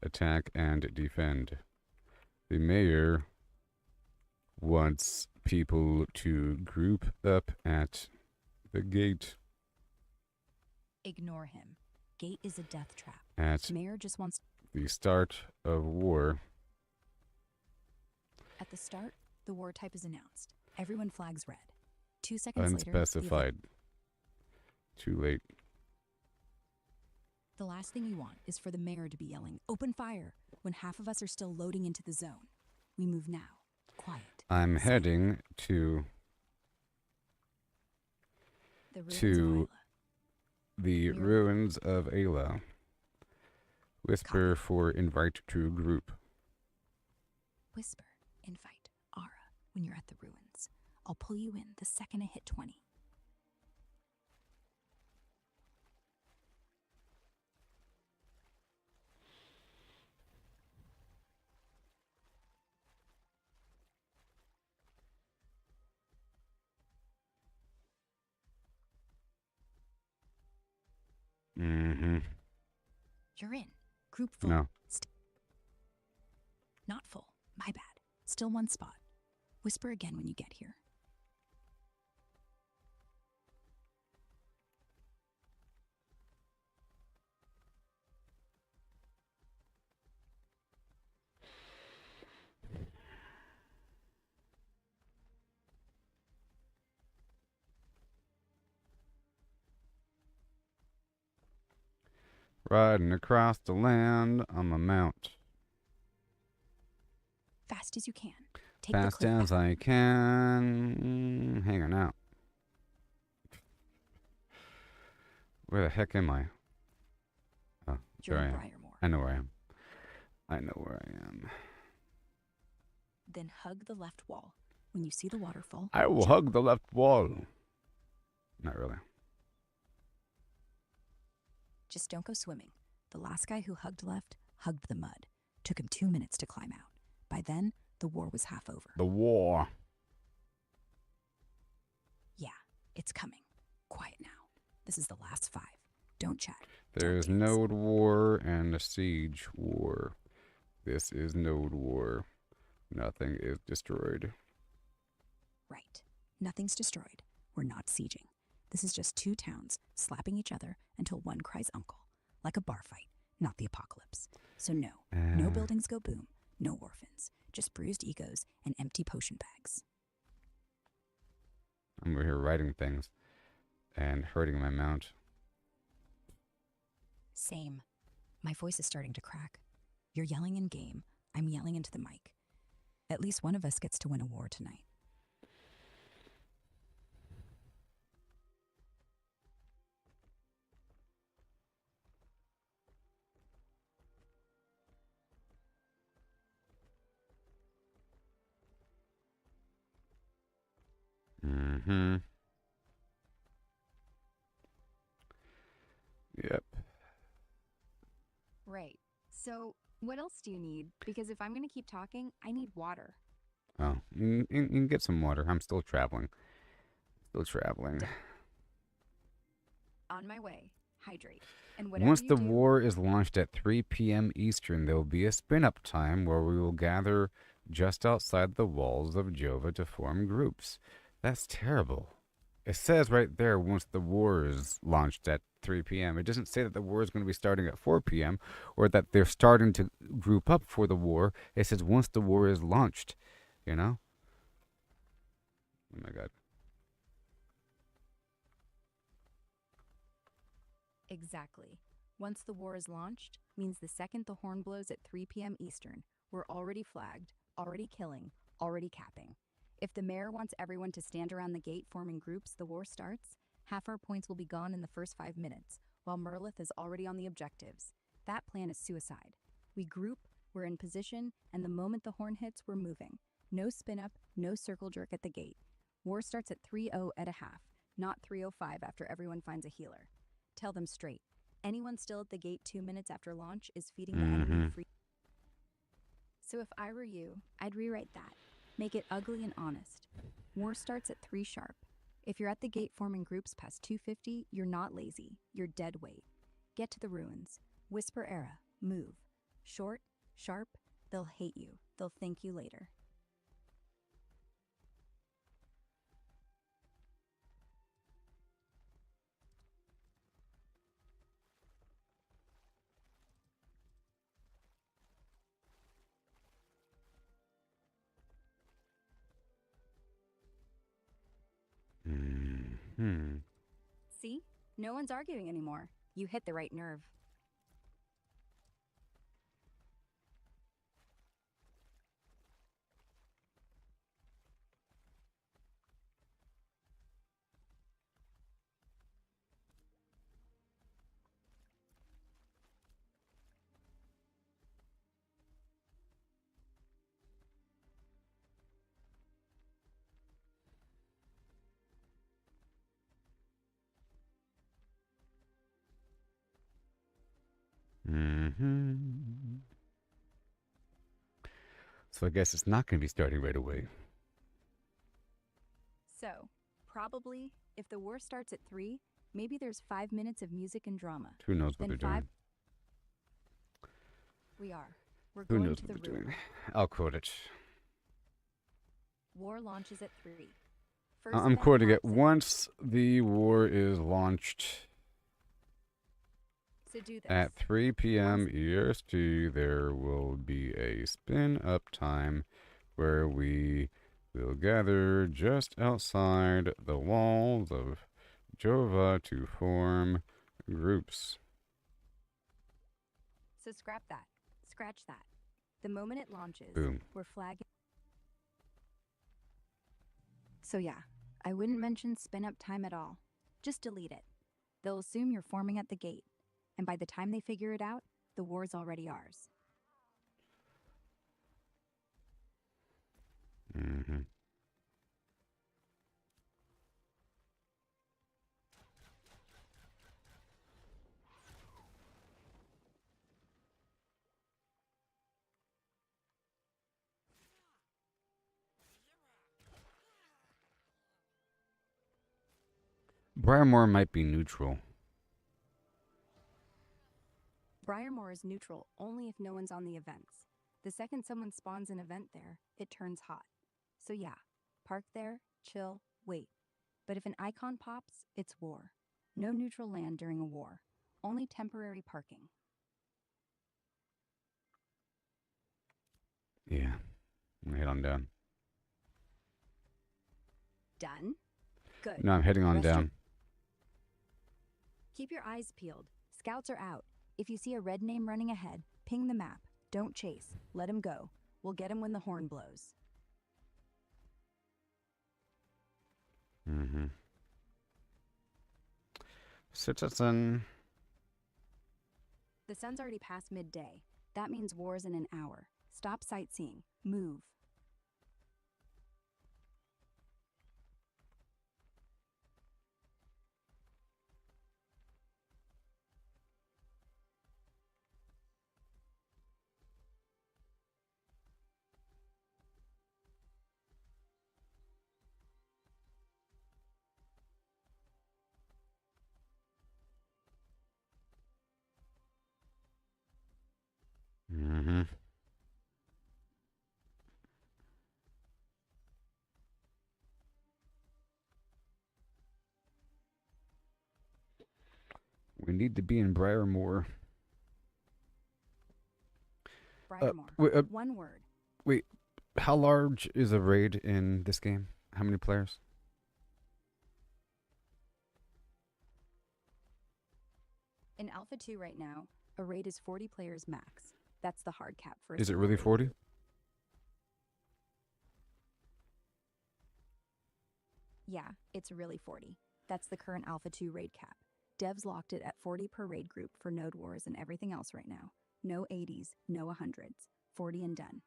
attack and defend. The mayor wants people to group up at the gate. Ignore him. Gate is a death trap. At Mayor just wants... the start of war. At the start, the war type is announced. Everyone flags red. 2 seconds later... Unspecified. Too late. The last thing we want is for the mayor to be yelling, "Open fire!" when half of us are still loading into the zone. We move now. Quiet. I'm heading to the ruins of Ayla. Whisper for invite to group. Whisper, invite, Ara, when you're at the ruins. I'll pull you in the second I hit 20. Mm-hmm. You're in. Group full. No. Not full. My bad. Still one spot. Whisper again when you get here. Riding across the land on my mount. Fast as you can. Take Fast the clip as back. I can. Hanging out. Where the heck am I? Oh, You're there I in am. Briarmore. I know where I am. I know where I am. Then hug the left wall. When you see the waterfall, I will hug the left wall. Not really. just don't go swimming. The last guy who hugged left hugged the mud. Took him 2 minutes to climb out. By then, the war was half over. The war. Yeah, it's coming. Quiet now. This is the last 5. Don't chat. There's Don't dance. Node War and a Siege War. This is Node War. Nothing is destroyed. Right. Nothing's destroyed. We're not sieging. This is just 2 towns slapping each other until one cries uncle. Like a bar fight, not the apocalypse. So no buildings go boom, no orphans. Just bruised egos and empty potion bags. I'm over here writing things and hurting my mount. Same. My voice is starting to crack. You're yelling in game. I'm yelling into the mic. At least one of us gets to win a war tonight. Mm-hmm. Yep. Right. So, what else do you need? Because if I'm going to keep talking, I need water. Oh, you can get some water. I'm still traveling. Still traveling. On my way. Hydrate. And whatever Once you the do, war is launched at 3 p.m. Eastern, there will be a spin-up time where we will gather just outside the walls of Jova to form groups. That's terrible. It says right there, once the war is launched at 3 p.m. It doesn't say that the war is going to be starting at 4 p.m. or that they're starting to group up for the war. It says once the war is launched, you know? Oh my God. Exactly. Once the war is launched, means the second the horn blows at 3 p.m. Eastern, we're already flagged, already killing, already capping. If the mayor wants everyone to stand around the gate forming groups, the war starts, half our points will be gone in the first 5 minutes, while Merlith is already on the objectives. That plan is suicide. We group, we're in position, and the moment the horn hits, we're moving. No spin up, no circle jerk at the gate. War starts at 3:00 at a half, not 3:05 after everyone finds a healer. Tell them straight. Anyone still at the gate 2 minutes after launch is feeding the enemy free. So if I were you, I'd rewrite that. Make it ugly and honest. War starts at 3 sharp. If you're at the gate forming groups past 2:50, you're not lazy. You're dead weight. Get to the ruins. Whisper era. Move. Short, sharp. They'll hate you. They'll thank you later. See? No one's arguing anymore. You hit the right nerve. So I guess it's not going to be starting right away. So, probably, if the war starts at 3, maybe there's 5 minutes of music and drama. Who knows what Then they're doing? We are. We're Who going knows to what the they're ruin. doing? I'll quote it. War launches at 3. First I'm event quoting it. pops in. Once the war is launched So do this. at 3 p.m. EST, there will be a spin-up time where we will gather just outside the walls of Jova to form groups. So scrap that. Scratch that. The moment it launches, Boom. we're flagging. So yeah, I wouldn't mention spin up time at all. Just delete it. They'll assume you're forming at the gate, and by the time they figure it out, the war's already ours. Briarmore might be neutral. Briarmore is neutral only if no one's on the events. The second someone spawns an event there, it turns hot. So yeah, park there, chill, wait. But if an icon pops, it's war. No neutral land during a war. Only temporary parking. Yeah. I'm gonna head on down. Done? Good. No, I'm heading on Rest your- down. Keep your eyes peeled. Scouts are out. If you see a red name running ahead, ping the map. Don't chase. Let him go. We'll get him when the horn blows. Citizen. The sun's already past midday. That means war's in an hour. Stop sightseeing. Move. We need to be in Briarmore. Briarmore. One word. Wait, how large is a raid in this game? How many players? In Alpha 2 right now, a raid is 40 players max. That's the hard cap for a Is it single really raid. 40? Yeah, it's really 40. That's the current Alpha 2 raid cap. Devs locked it at 40 per raid group for Node Wars and everything else right now. No 80s, no 100s. 40 and done.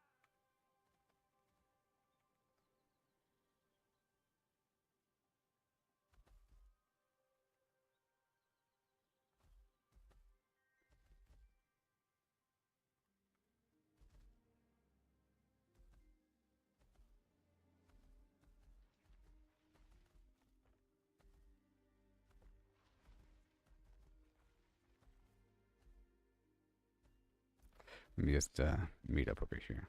Let me just meet up over here.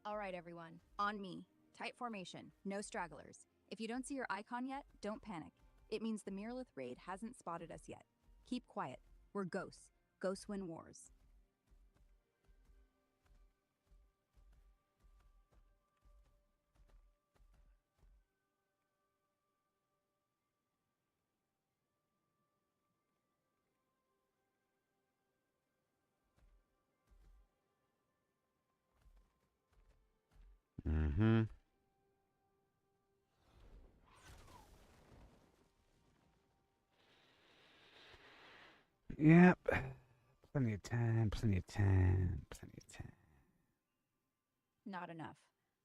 All right, everyone. On me. Tight formation. No stragglers. If you don't see your icon yet, don't panic. It means the Miralith raid hasn't spotted us yet. Keep quiet. We're ghosts. Ghosts win wars. Mm-hmm. Yep. Plenty of time, plenty of time, plenty of time. Not enough.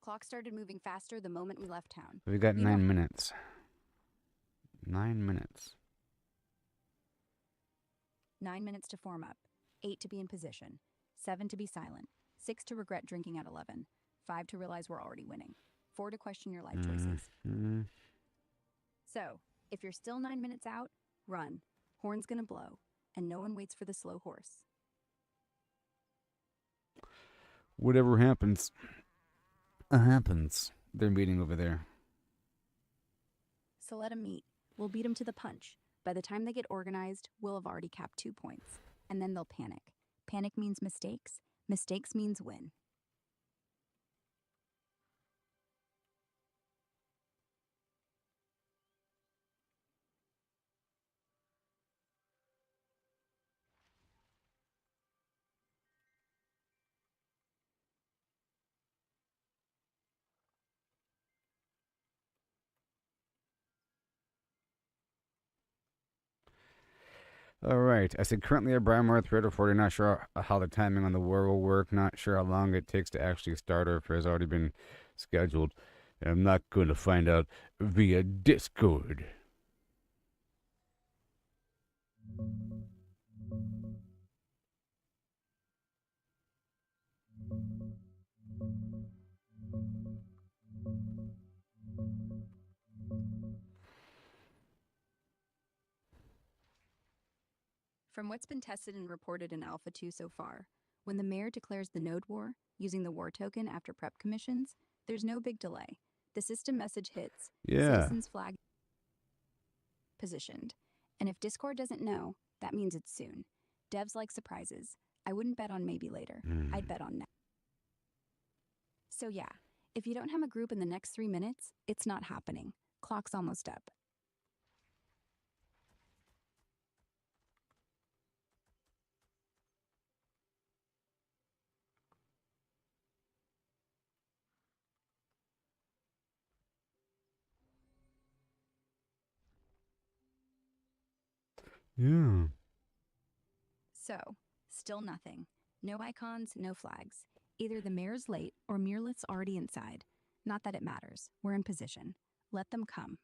Clock started moving faster the moment we left town. We got You 9 know- minutes. 9 minutes. 9 minutes to form up. 8 to be in position. 7 to be silent. 6 to regret drinking at 11. 5 to realize we're already winning. 4 to question your life choices. Mhm. So, if you're still 9 minutes out, run. Horn's gonna blow. And no one waits for the slow horse. Whatever happens, happens. They're meeting over there. So let 'em meet. We'll beat 'em to the punch. By the time they get organized, we'll have already capped 2 points. And then they'll panic. Panic means mistakes. Mistakes means win. All right. I said currently at Briarmore 3 out of 40. Not sure how the timing on the war will work. Not sure how long it takes to actually start or if it has already been scheduled. And I'm not going to find out via Discord. From what's been tested and reported in Alpha 2 so far, when the mayor declares the node war, using the war token after prep commissions, there's no big delay. The system message hits, Yeah. citizens flag positioned. And if Discord doesn't know, that means it's soon. Devs like surprises. I wouldn't bet on maybe later. I'd bet on now. So yeah, if you don't have a group in the next 3 minutes, it's not happening. Clock's almost up. Yeah. So, still nothing. No icons, no flags. Either the mayor's late or Miralith's already inside. Not that it matters. We're in position. Let them come.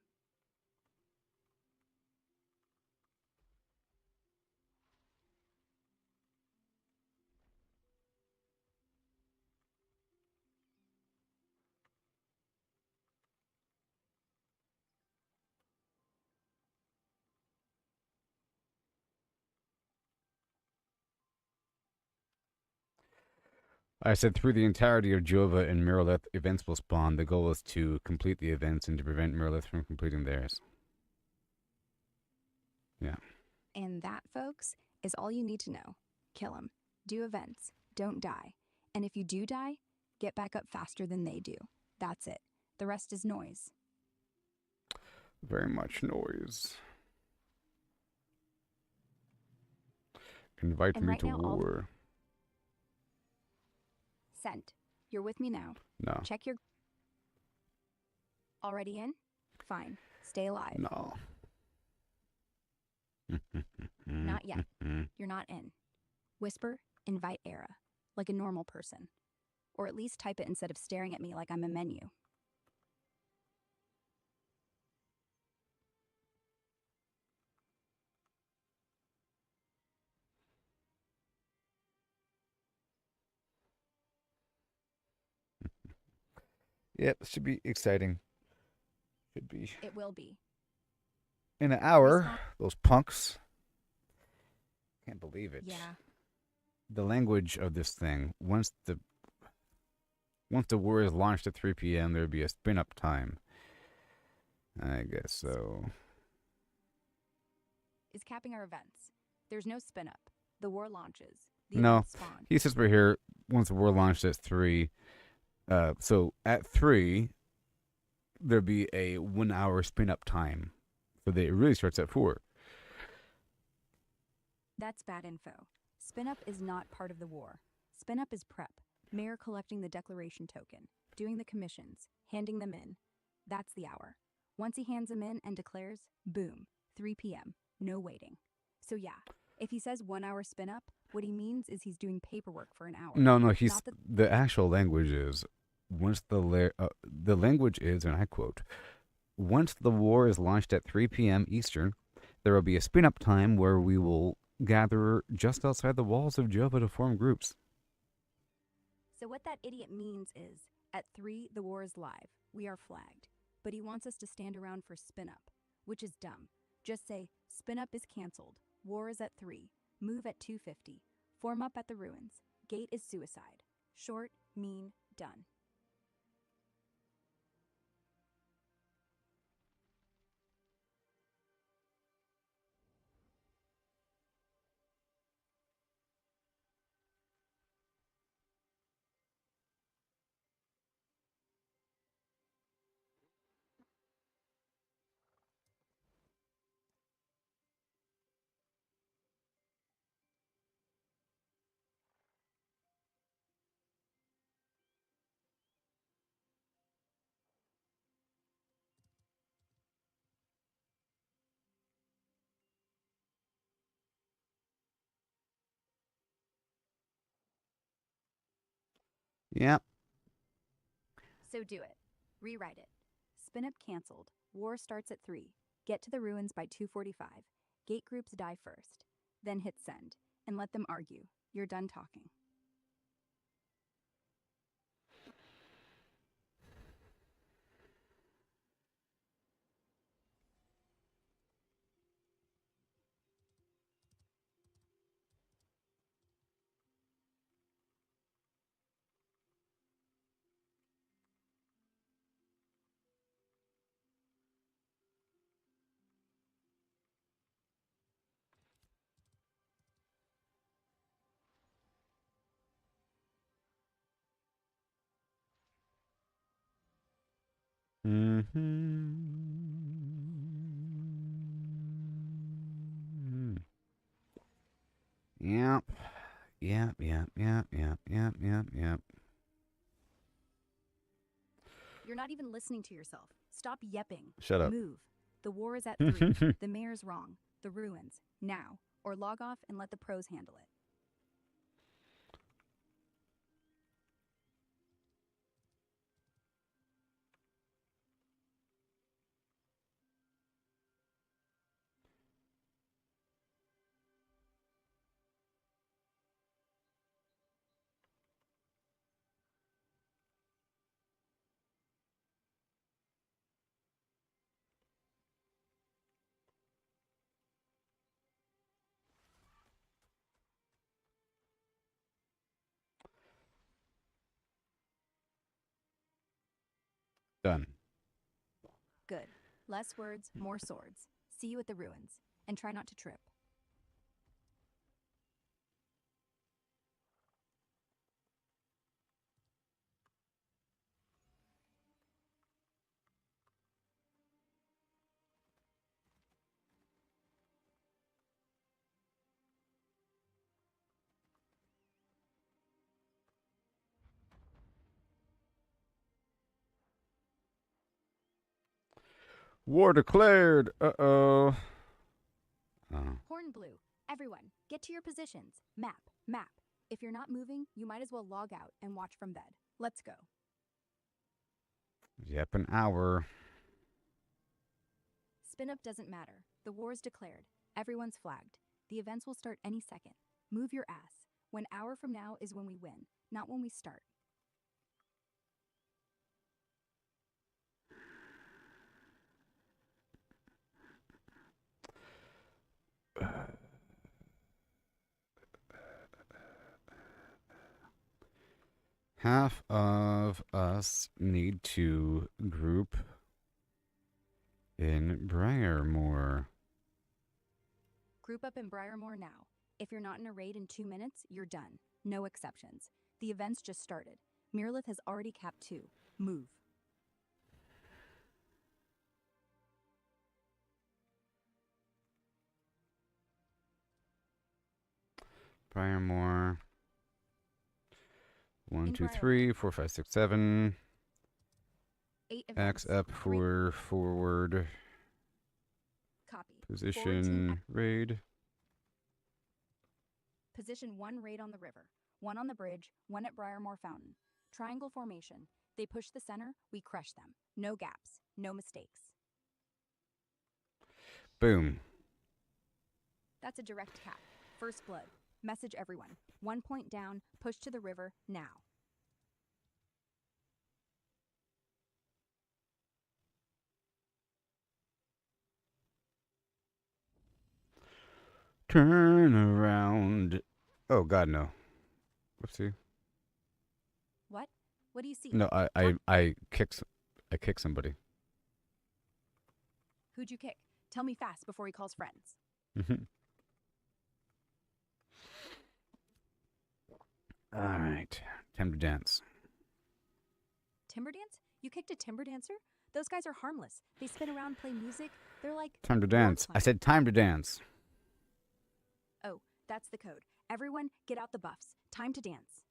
I said through the entirety of Jova and Miralith, events will spawn. The goal is to complete the events and to prevent Miralith from completing theirs. Yeah. And that, folks, is all you need to know. Kill 'em. Do events. Don't die. And if you do die, get back up faster than they do. That's it. The rest is noise. Very much noise. Invite And me right to now, war. Sent. You're with me now. No. Check your... Already in? Fine. Stay alive. No. Not yet. You're not in. Whisper, invite Era, like a normal person. Or at least type it instead of staring at me like I'm a menu. Yep, should be exciting. Should be. It will be. In an hour, Respond- those punks. Can't believe it. Yeah. The language of this thing. Once the war is launched at 3 p.m., there'd be a spin-up time. I guess so. Is capping our events. There's no spin up. The war launches. The No. events spawn. He says we're here once the war launched at 3. So at 3, there'd be a 1 hour spin-up time. So it really starts at 4. That's bad info. Spin up is not part of the war. Spin up is prep. Mayor collecting the declaration token, doing the commissions, handing them in. That's the hour. Once he hands them in and declares, boom, 3 p.m. No waiting. So yeah, if he says 1 hour spin up, what he means is he's doing paperwork for an hour. No, he's Not that- the actual language is once the language is, and I quote, once the war is launched at 3 p.m. Eastern, there will be a spin-up time where we will gather just outside the walls of Jova to form groups. So what that idiot means is, at 3, the war is live. We are flagged. But he wants us to stand around for spin up, which is dumb. Just say, spin up is canceled. War is at 3. Move at 2:50. Form up at the ruins. Gate is suicide. Short, mean, done. Yeah. So do it. Rewrite it. Spin up canceled. War starts at 3. Get to the ruins by 2:45. Gate groups die first. Then hit send and let them argue. You're done talking. Mm-hmm. Yep. You're not even listening to yourself. Stop yepping. Shut up. Move. The war is at 3. The mayor's wrong. The ruins. Now. Or log off and let the pros handle it. Done. Good. Less words, more swords. See you at the ruins. And try not to trip. War declared. Uh-oh. Oh. Horn blue. Everyone, get to your positions. Map, map. If you're not moving, you might as well log out and watch from bed. Let's go. Yep, an hour. Spin up doesn't matter. The war's declared. Everyone's flagged. The events will start any second. Move your ass. 1 hour from now is when we win, not when we start. Half of us need to group in Briarmore. Group up in Briarmore now. If you're not in a raid in 2 minutes, you're done. No exceptions. The events just started. LYNETH has already capped 2. Move. Briarmore. 1, In 2, Briarmore. 3, 4, 5, 6, 7. 8 X events. up for forward Copy. position raid. Position 1 raid on the river, 1 on the bridge, 1 at Briarmore Fountain. Triangle formation. They push the center, we crush them. No gaps, no mistakes. Boom. That's a direct cap. First blood. Message everyone. 1 point down, push to the river, now. Turn around. Oh God, no. Whoopsie. What? What do you see? No, I kicked somebody. Who'd you kick? Tell me fast before he calls friends. All right, time to dance. Timber dance? You kicked a timber dancer? Those guys are harmless. They spin around, play music. They're like... Time to war dance. I climbers. said time to dance. Oh, that's the code. Everyone, get out the buffs. Time to dance.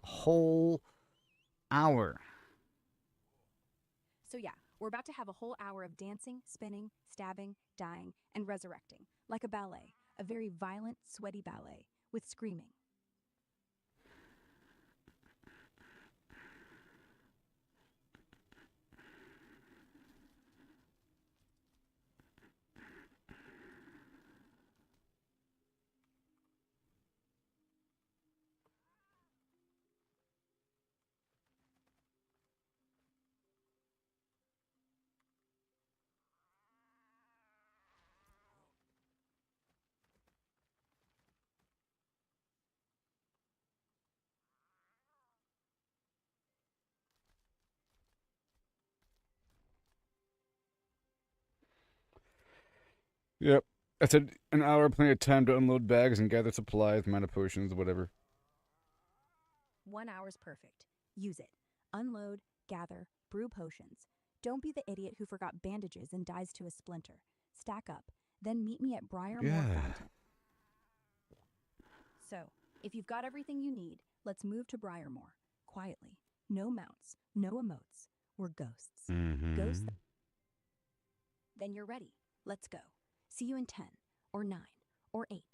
A whole hour. So yeah, we're about to have a whole hour of dancing, spinning, stabbing, dying, and resurrecting. Like a ballet. A very violent, sweaty ballet. With screaming. Yep. I said an hour, plenty of time to unload bags and gather supplies, mana potions, whatever. 1 hour's perfect. Use it. Unload, gather, brew potions. Don't be the idiot who forgot bandages and dies to a splinter. Stack up. Then meet me at Briarmore Yeah. Fountain. So, if you've got everything you need, let's move to Briarmore. Quietly. No mounts. No emotes. We're ghosts. Ghosts. Then you're ready. Let's go. See you in 10, or 9, or 8.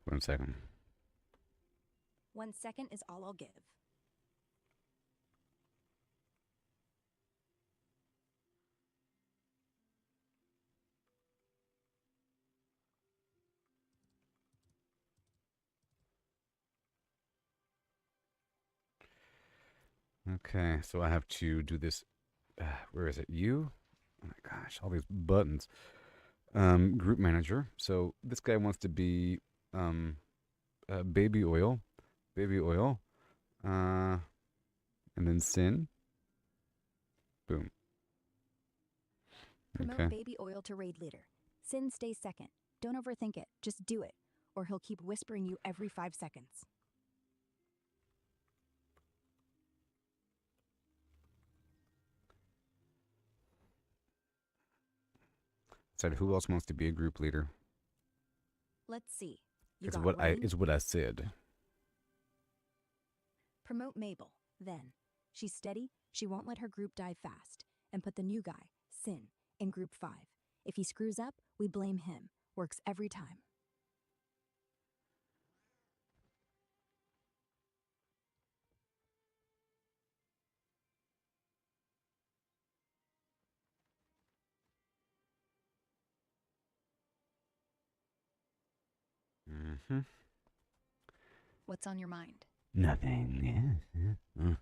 One second. 1 second is all I'll give. Okay, so I have to do this. Where is it? You? Oh my gosh, all these buttons. Group manager. So this guy wants to be baby oil. Baby oil. And then sin. Boom. Promote Okay. baby oil to raid leader. Sin stays second. Don't overthink it. Just do it. Or he'll keep whispering you every 5 seconds. Said who else wants to be a group leader? Let's see. You Is got what Rain? what I said. Promote Mabel. Then. She's steady, she won't let her group die fast. And put the new guy, Sin, in group 5. If he screws up, we blame him. Works every time. Mm-hmm. What's on your mind? Nothing. Mm.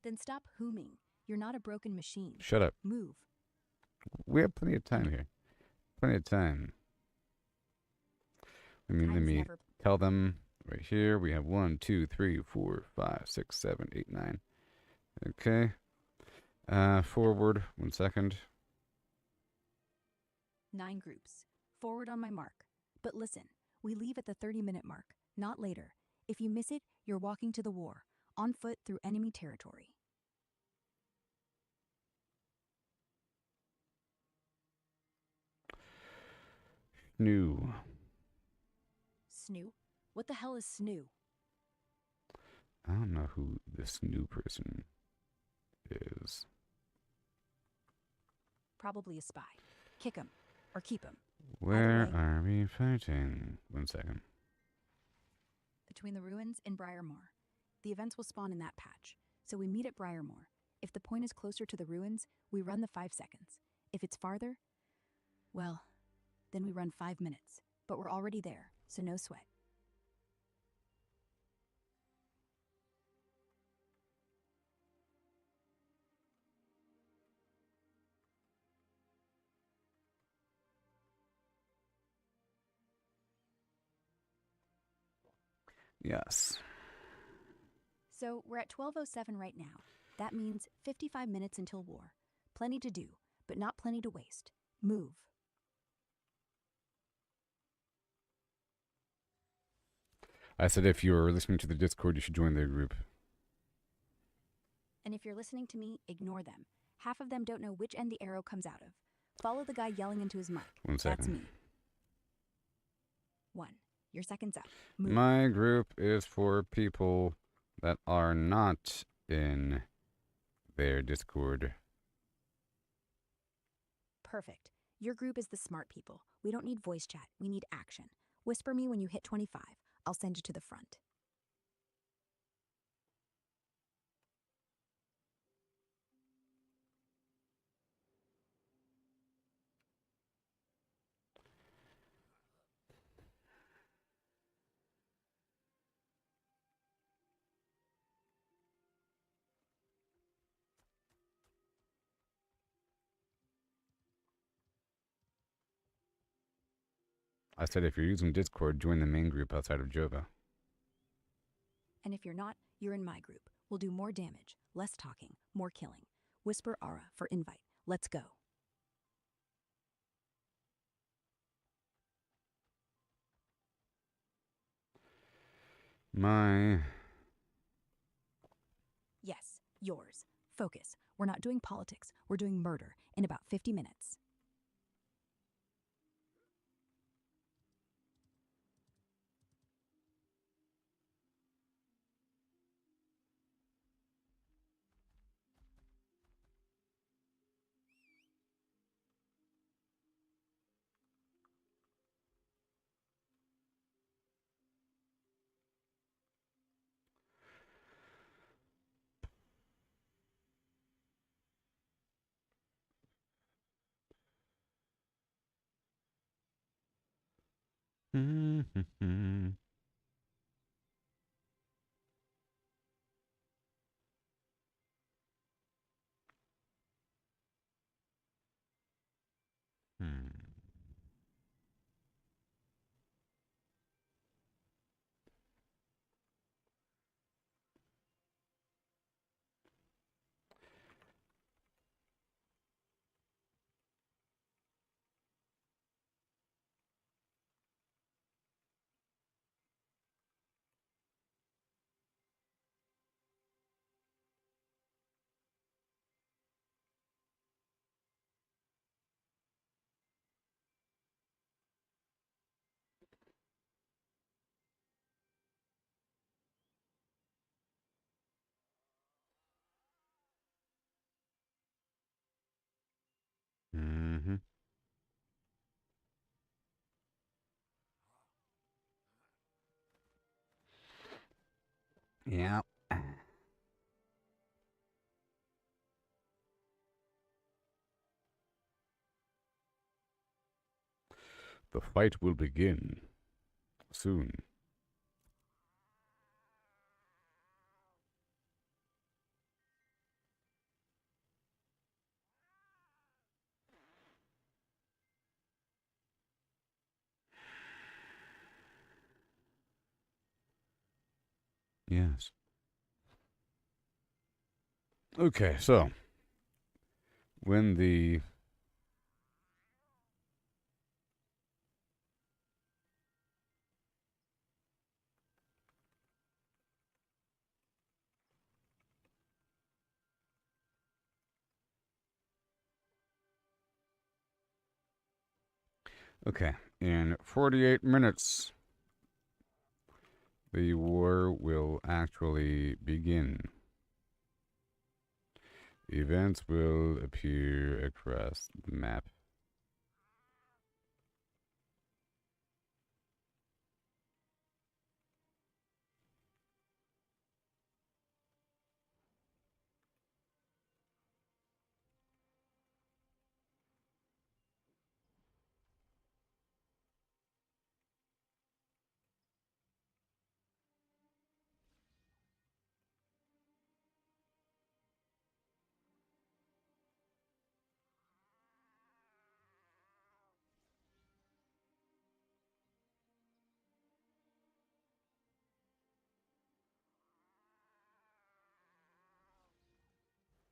Then stop whoming. You're not a broken machine. Shut up. Move. We have plenty of time here. Plenty of time. Let Time is me never- tell them right here. We have 1, 2, 3, 4, 5, 6, 7, 8, 9. Okay. Forward. 1 second. 9 groups. Forward on my mark. But listen, we leave at the 30-minute mark, not later. If you miss it, you're walking to the war, on foot through enemy territory. New. Snoo? What the hell is snoo? I don't know who this new person is. Probably a spy. Kick him. Or keep him. Where way- are we fighting? 1 second. Between the ruins and Briarmoor. The events will spawn in that patch, so we meet at Briarmoor. If the point is closer to the ruins, we run the 5 seconds. If it's farther, well, then we run 5 minutes. But we're already there, so no sweat. Yes. So we're at 12:07 right now. That means 55 minutes until war. Plenty to do, but not plenty to waste. Move. I said if you're listening to the Discord, you should join their group. And if you're listening to me, ignore them. Half of them don't know which end the arrow comes out of. Follow the guy yelling into his mic. 1 second. That's me. 1. Your second's up. Move. My group is for people that are not in their Discord. Perfect. Your group is the smart people. We don't need voice chat. We need action. Whisper me when you hit 25. I'll send you to the front. I said if you're using Discord, join the main group outside of Jova. And if you're not, you're in my group. We'll do more damage, less talking, more killing. Whisper Aura for invite. Let's go. My... Yes, yours. Focus. We're not doing politics. We're doing murder in about 50 minutes. Yeah. The fight will begin soon. Yes. Okay, so when the Okay, in 48 minutes, the war will actually begin. Events will appear across the map.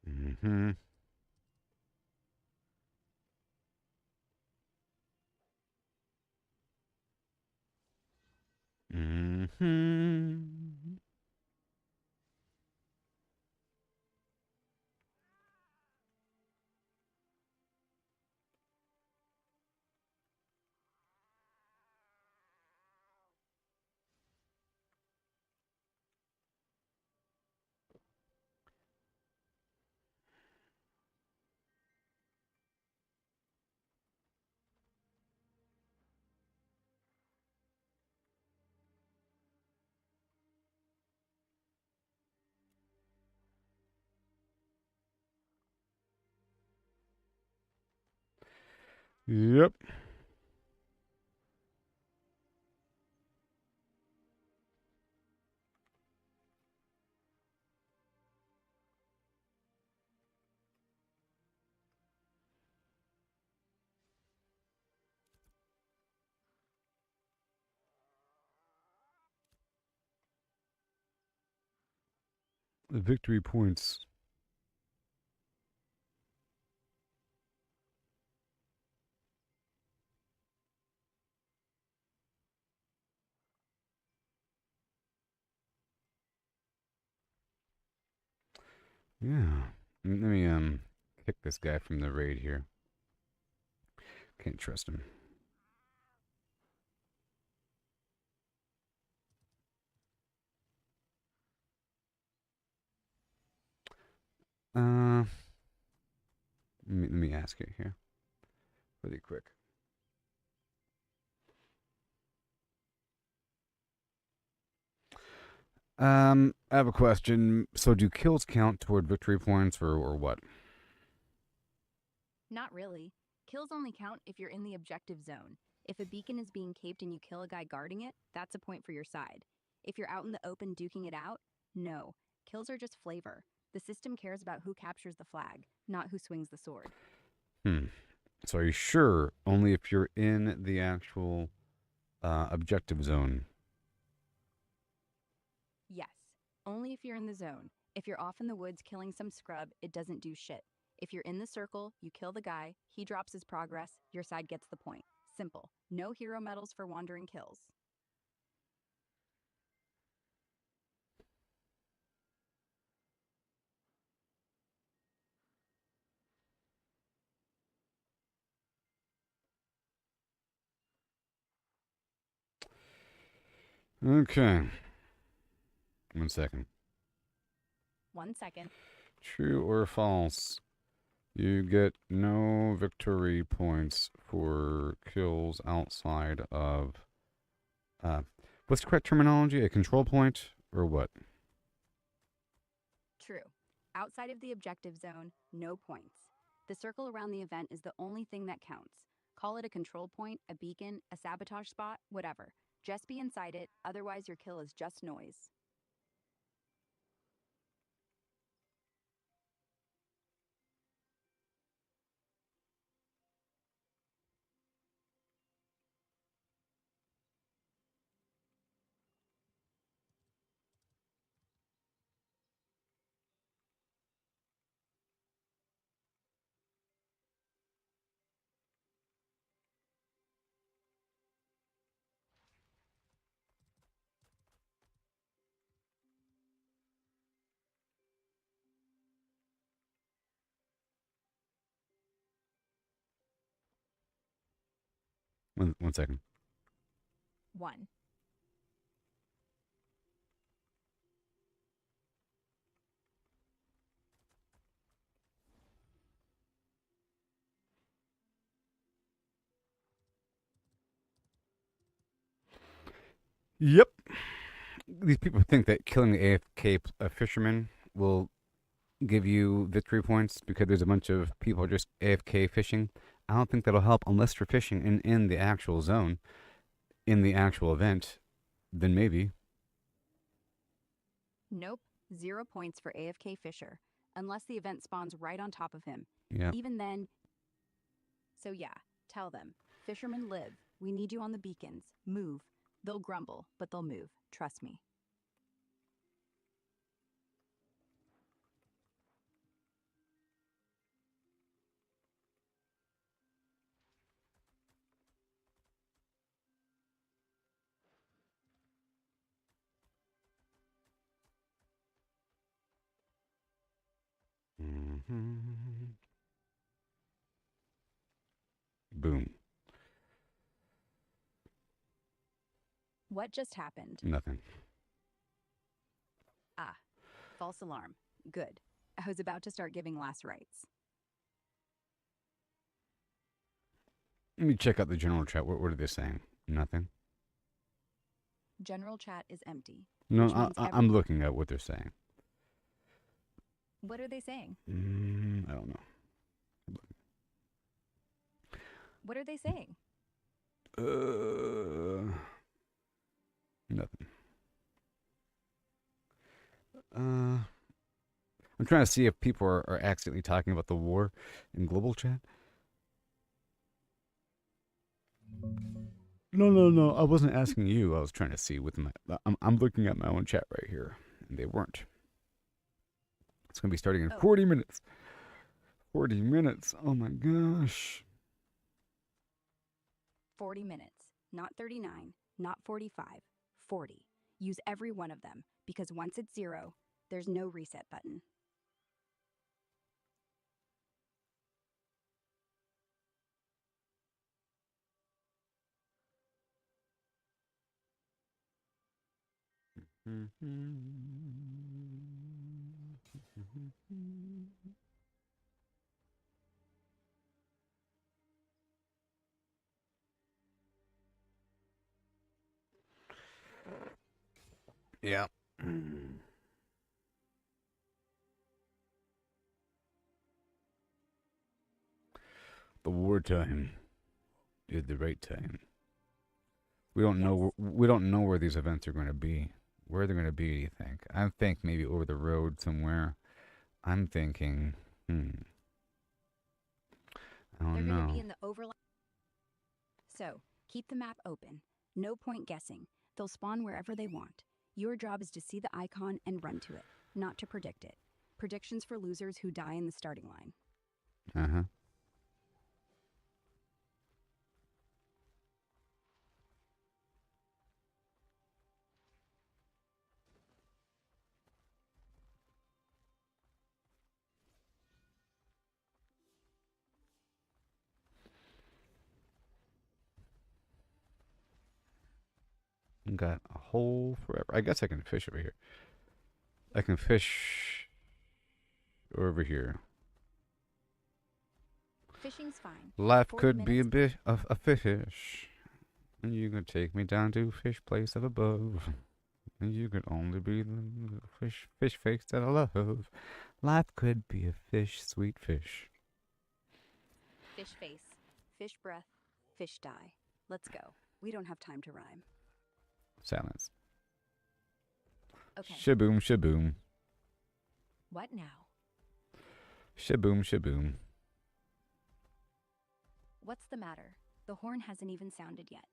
Mm-hmm. Mm-hmm. Yep. The victory points. Yeah. Let me kick this guy from the raid here. Can't trust him. Let me ask it here. Pretty quick. I have a question. So do kills count toward victory points or what? Not really. Kills only count if you're in the objective zone. If a beacon is being caped and you kill a guy guarding it, that's a point for your side. If you're out in the open duking it out, no. Kills are just flavor. The system cares about who captures the flag, not who swings the sword. So are you sure only if you're in the actual objective zone? Yes, only if you're in the zone. If you're off in the woods killing some scrub, it doesn't do shit. If you're in the circle, you kill the guy, he drops his progress, your side gets the point. Simple. No hero medals for wandering kills. Okay. 1 second. 1 second. True or false? You get no victory points for kills outside of what's the correct terminology? A control point or what? True. Outside of the objective zone, no points. The circle around the event is the only thing that counts. Call it a control point, a beacon, a sabotage spot, whatever. Just be inside it, otherwise your kill is just noise. One second. 1. Yep. These people think that killing the AFK fisherman will give you victory points because there's a bunch of people just AFK fishing. I don't think that'll help unless you're fishing in the actual zone, in the actual event. Then maybe. Nope, 0 points for AFK Fisher, unless the event spawns right on top of him. Yeah. Even then. So yeah, tell them. Fishermen live. We need you on the beacons. Move. They'll grumble, but they'll move. Trust me. Mm-hmm. Boom. What just happened? Nothing. Ah, false alarm. Good. I was about to start giving last rites. Let me check out the general chat. What are they saying? Nothing. General chat is empty. No, which means I'm looking at what they're saying. What are they saying? I don't know. What are they saying? Nothing. I'm trying to see if people are accidentally talking about the war in global chat. No. I wasn't asking you. I was trying to see with my. I'm looking at my own chat right here, and they weren't. It's gonna be starting in 40 minutes. 40 minutes. Oh my gosh. 40 minutes. Not 39. Not 45. 40. Use every one of them, because once it's 0, there's no reset button. Yeah. The wartime is the right time. We don't know. We don't know where these events are going to be. Where they're going to be, do you think? I think maybe over the road somewhere. I'm thinking, I don't They're know. going to be in the overlap. So, keep the map open. No point guessing. They'll spawn wherever they want. Your job is to see the icon and run to it, not to predict it. Predictions for losers who die in the starting line. Uh-huh. Got a hole forever. I guess I can fish over here. I can fish over here. Fishing's fine. Life 40 could be a minutes. bit of a fish. And you can take me down to fish place up above. And you could only be the fish face that I love. Life could be a fish, sweet fish. Fish face, fish breath, fish die. Let's go. We don't have time to rhyme. Silence. Okay. Shaboom, shaboom. What now? Shaboom, shaboom. What's the matter? The horn hasn't even sounded yet.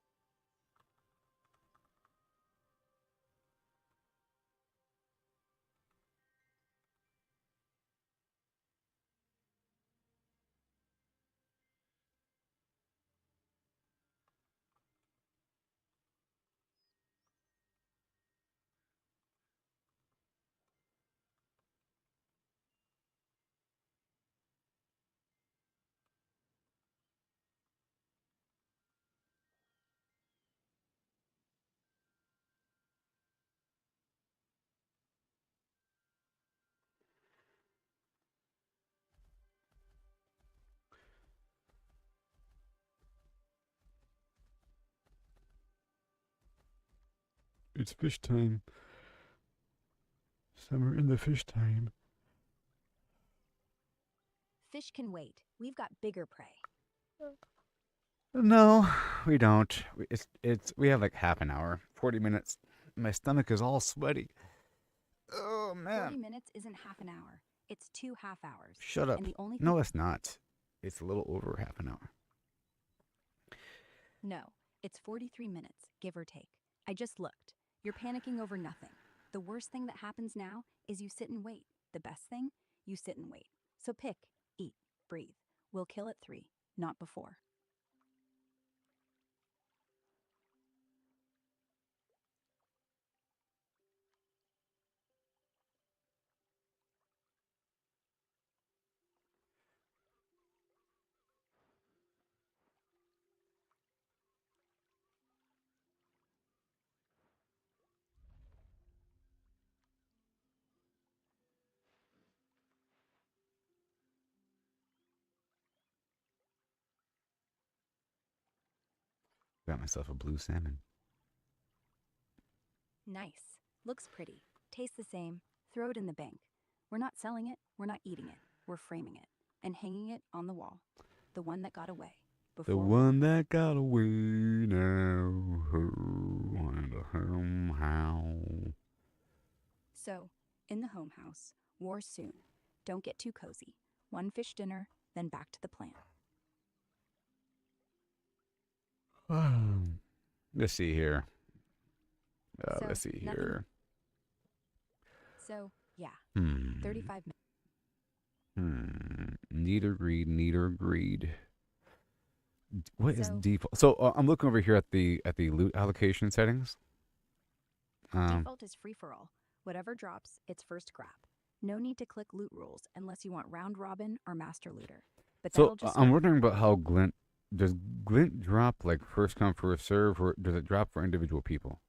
It's fish time. Summer in the fish time. Fish can wait. We've got bigger prey. No, we don't. We have like half an hour, 40 minutes. My stomach is all sweaty. Oh 40 man. minutes isn't half an hour. It's 2 half hours. Shut up. And the only No, it's not. It's a little over half an hour. No, it's 43 minutes, give or take. I just looked. You're panicking over nothing. The worst thing that happens now is you sit and wait. The best thing, you sit and wait. So pick, eat, breathe. We'll kill at 3, not before. Got myself a blue salmon. Nice. Looks pretty. Tastes the same. Throw it in the bank. We're not selling it. We're not eating it. We're framing it and hanging it on the wall. The one that got away. The one that got away now. Who and how. So, in the home house, war soon. Don't get too cozy. 1 fish dinner, then back to the plan. Let's see here. So, Let's see nothing- here. So, yeah, 35 minutes. Neither agreed. What is So- default? So I'm looking over here at the loot allocation settings. Default is free for all. Whatever drops, it's first grab. No need to click loot rules unless you want round robin or master looter. But So that'll just I'm wondering about how Glint does Glint drop like first come first serve, or does it drop for individual people?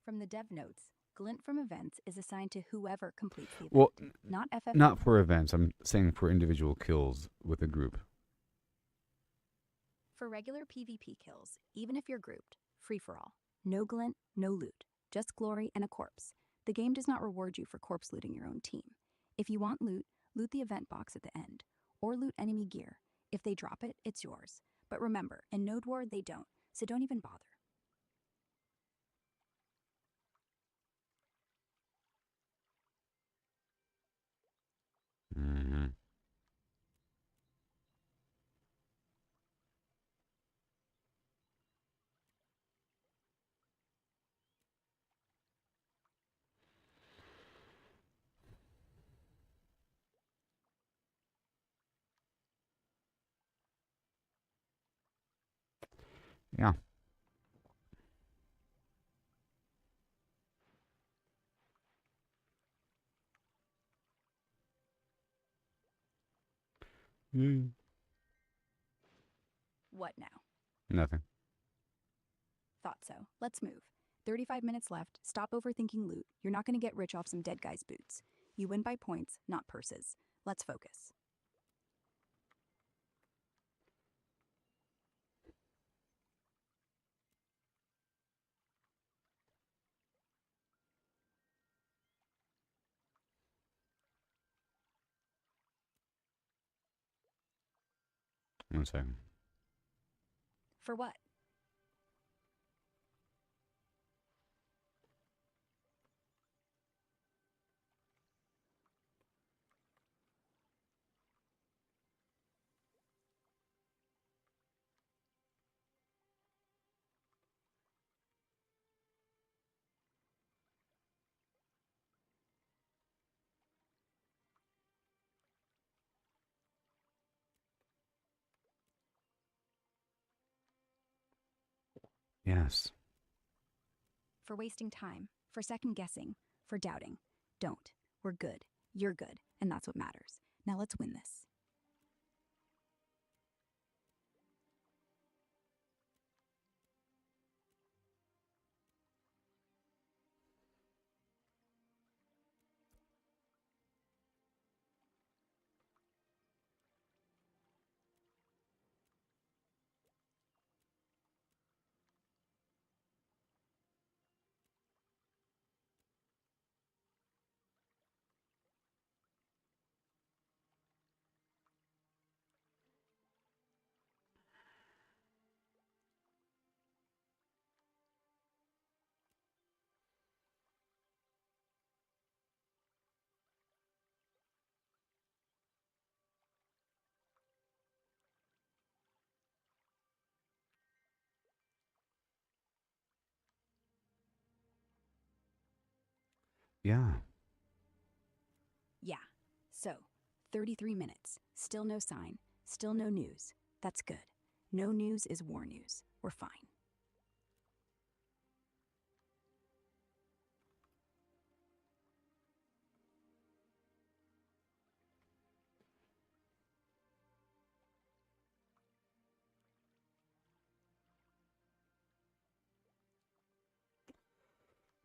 from the dev notes. Glint from events is assigned to whoever completes the event, Well, not FF. not for events. I'm saying for individual kills with a group. For regular PvP kills, even if you're grouped, free for all. No glint, no loot, just glory and a corpse. The game does not reward you for corpse looting your own team. If you want loot, loot the event box at the end, or loot enemy gear. If they drop it, it's yours. But remember, in Node War, they don't, so don't even bother. Mm-hmm. Yeah. What now? Nothing. Thought so. Let's move. 35 minutes left. Stop overthinking loot. You're not going to get rich off some dead guy's boots. You win by points, not purses. Let's focus. One second. For what? Yes. For wasting time, for second guessing, for doubting. Don't. We're good. You're good. And that's what matters. Now let's win this. Yeah. Yeah. So, 33 minutes. Still no sign. Still no news. That's good. No news is war news. We're fine.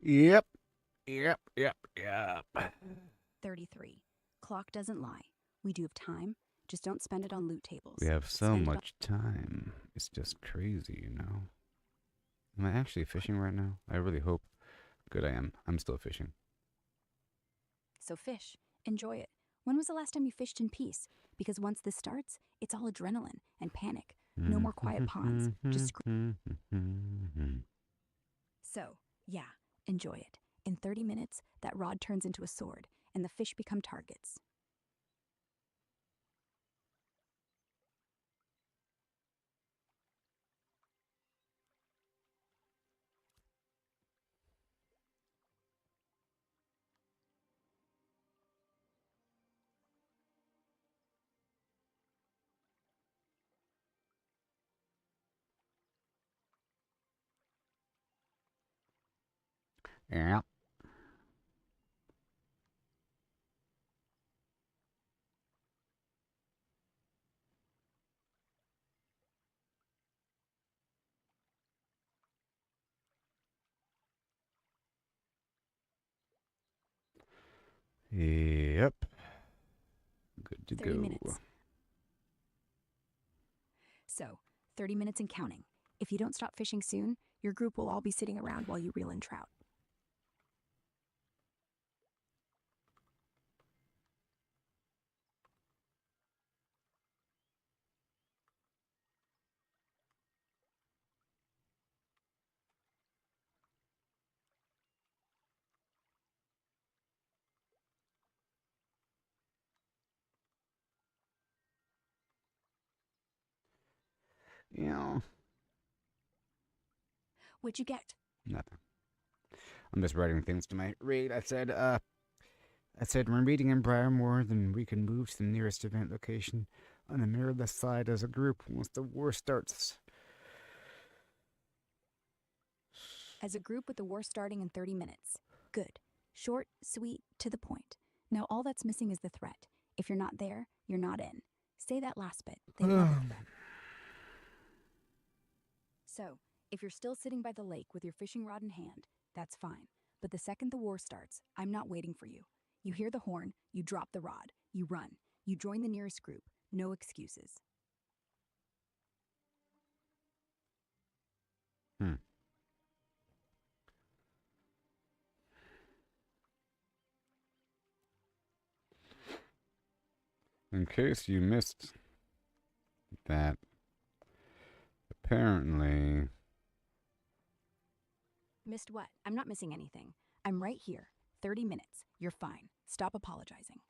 Yep. 33. Clock doesn't lie. We do have time. Just don't spend it on loot tables. We have so Spend it on- much time. It's just crazy, you know? Am I actually fishing right now? I really hope. Good, I am. I'm still fishing. So fish. Enjoy it. When was the last time you fished in peace? Because once this starts, it's all adrenaline and panic. No more quiet ponds. Just So, yeah, enjoy it. In 30 minutes, that rod turns into a sword, and the fish become targets. Yeah. Yep. Good to 30 go. minutes. So, 30 minutes and counting. If you don't stop fishing soon, your group will all be sitting around while you reel in trout. Yeah. What'd you get? Nothing. I'm just writing things to my read. I said, we're meeting in Briarmore, then we can move to the nearest event location on the mirrorless side as a group once the war starts. As a group with the war starting in 30 minutes. Good. Short, sweet, to the point. Now all that's missing is the threat. If you're not there, you're not in. Say that last bit. They love a threat. So, if you're still sitting by the lake with your fishing rod in hand, that's fine. But the second the war starts, I'm not waiting for you. You hear the horn, you drop the rod, you run, you join the nearest group. No excuses. In case you missed that. Apparently... Missed what? I'm not missing anything. I'm right here. 30 minutes. You're fine. Stop apologizing.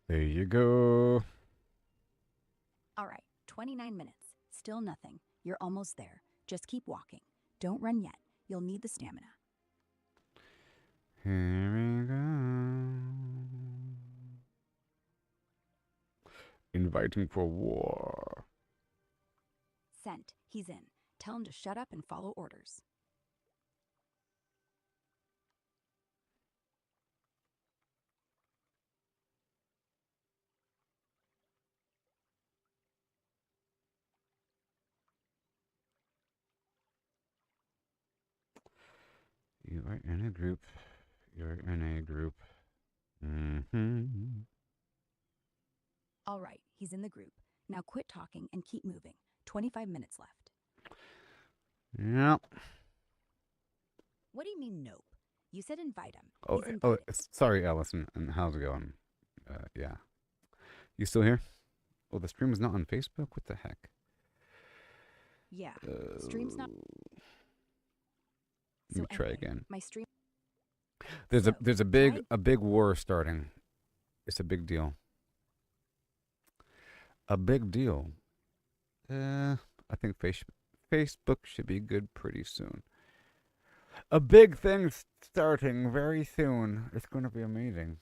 There you go. All right, 29 minutes. Still nothing. You're almost there. Just keep walking. Don't run yet. You'll need the stamina. Here we go. Inviting for war. Sent. He's in. Tell him to shut up and follow orders. You are in a group. You're in a group. Mm-hmm. All right, he's in the group. Now quit talking and keep moving. 25 minutes left. Yep. What do you mean, nope? You said invite him. Oh, He's invited. sorry, Allison. And how's it going? Yeah. You still here? Oh, the stream is not on Facebook? What the heck? Yeah, stream's not... Let me try anyway, again. My stream... There's So, a big war starting. It's a big deal. A big deal. I think Facebook should be good pretty soon. A big thing starting very soon. It's going to be amazing.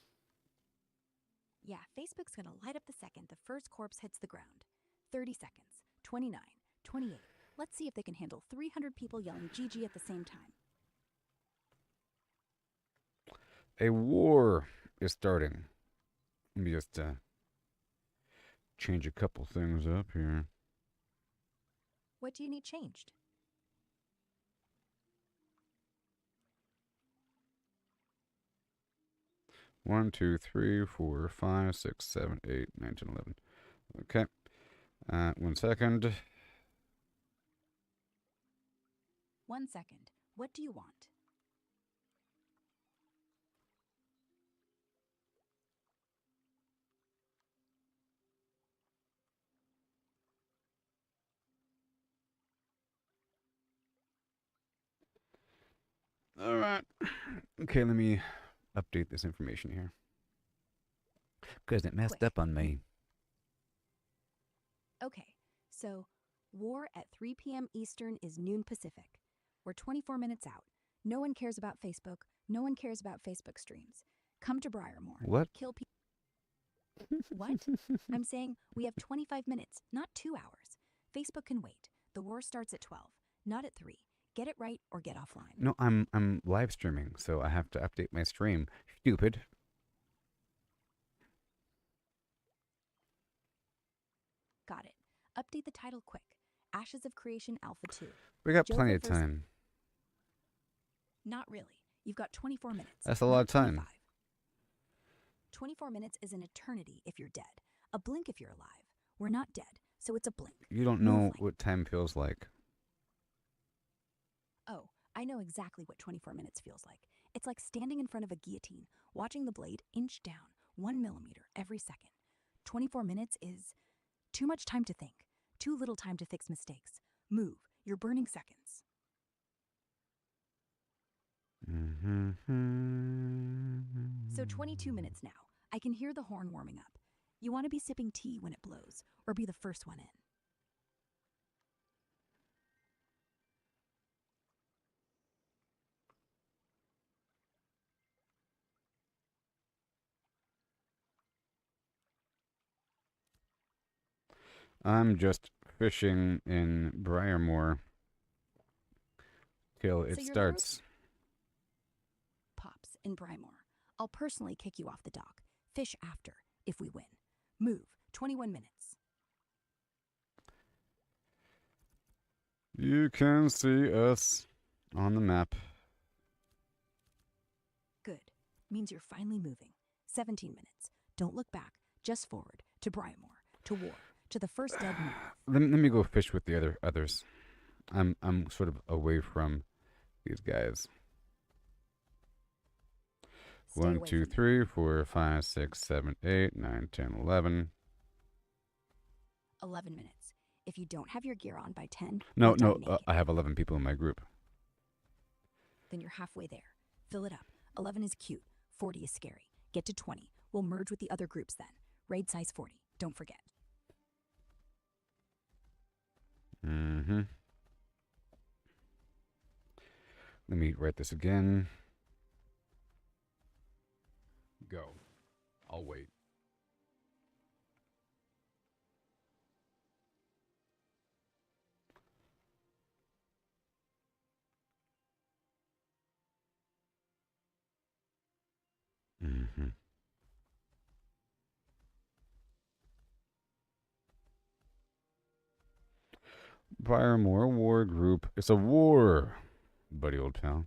Yeah, Facebook's gonna light up the second the first corpse hits the ground. 30 seconds. 29. 28. Let's see if they can handle 300 people yelling GG at the same time. A war is starting. Let me just change a couple things up here. What do you need changed? One, 2, 3, 4, 5, 6, 7, 8, 9, 10, 11. Okay. 1 second. 1 second. What do you want? All right. Okay, let me update this information here. Because it messed Quick. up on me. Okay, so war at 3 p.m. Eastern is noon Pacific. We're 24 minutes out. No one cares about Facebook. No one cares about Facebook streams. Come to Briarmore. What? Kill people. What? I'm saying we have 25 minutes, not 2 hours. Facebook can wait. The war starts at 12, not at 3. Get it right or get offline. No, I'm live streaming, so I have to update my stream. Stupid. Got it. Update the title quick. Ashes of Creation Alpha 2. We got Joe plenty of prefers- time. Not really. You've got 24 minutes. That's a lot of not time. 25. 24 minutes is an eternity if you're dead. A blink if you're alive. We're not dead, so it's a blink. You don't Move know like- what time feels like. Oh, I know exactly what 24 minutes feels like. It's like standing in front of a guillotine, watching the blade inch down 1 millimeter every second. 24 minutes is too much time to think, too little time to fix mistakes. Move. You're burning seconds. So 22 minutes now. I can hear the horn warming up. You want to be sipping tea when it blows, or be the first one in. I'm just fishing in Briarmore. kill. It So you're starts. Pops in Brymore. I'll personally kick you off the dock. Fish after, if we win. Move. 21 minutes. You can see us on the map. Good. Means you're finally moving. 17 minutes. Don't look back. Just forward. To Brymore. To War. To the first dead north. Let me go fish with the others. I'm sort of away from these guys. Stay 1, away 2, from me. 3, 4, 5, 6, 7, 8, 9, 10, 11. 11 minutes. If you don't have your gear on by 10, No, you'll die no, naked. I have 11 people in my group. Then you're halfway there. Fill it up. 11 is cute. 40 is scary. Get to 20. We'll merge with the other groups then. Raid size 40. Don't forget. Mm-hmm. Let me write this again. Go. I'll wait. Mm-hmm. Firemore War Group. It's a war, buddy old pal.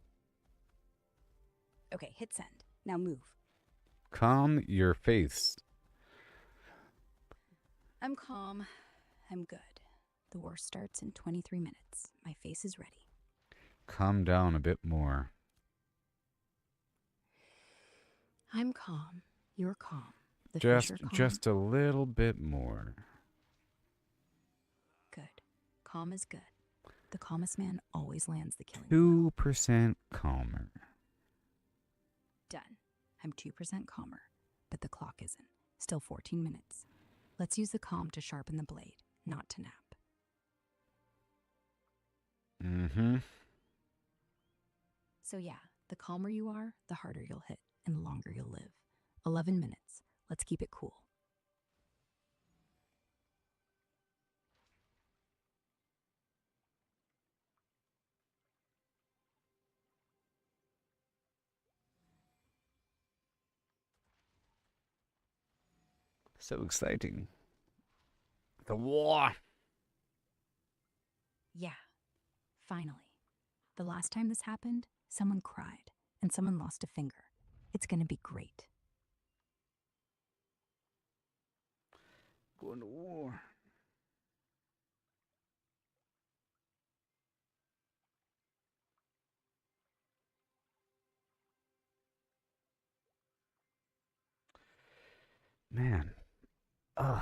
Okay, hit send. Now move. Calm your face. I'm calm. I'm good. The war starts in 23 minutes. My face is ready. Calm down a bit more. I'm calm. You're calm. The Just fish are calm. just a little bit more. Good. Calm is good. The calmest man always lands the killing blow. 2% calmer. Done. I'm 2% calmer, but the clock isn't. Still 14 minutes. Let's use the calm to sharpen the blade, not to nap. Mm-hmm. So yeah, the calmer you are, the harder you'll hit, and the longer you'll live. 11 minutes. Let's keep it cool. So exciting. The war. Yeah, finally. The last time this happened, someone cried, and someone lost a finger. It's gonna be great. Going to war. Man. Ugh.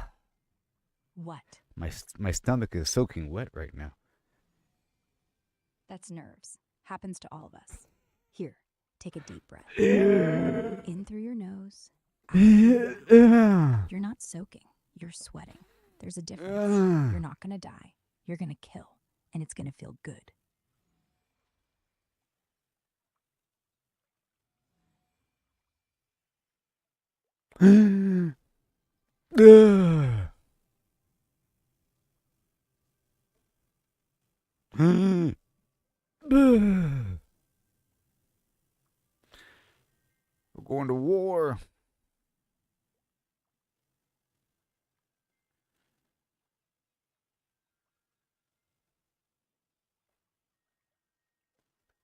What? My stomach is soaking wet right now. That's nerves. Happens to all of us. Here, take a deep breath. In through your nose. Out through your mouth. You're not soaking. You're sweating. There's a difference. You're not gonna die. You're gonna kill. And it's gonna feel good. We're going to war.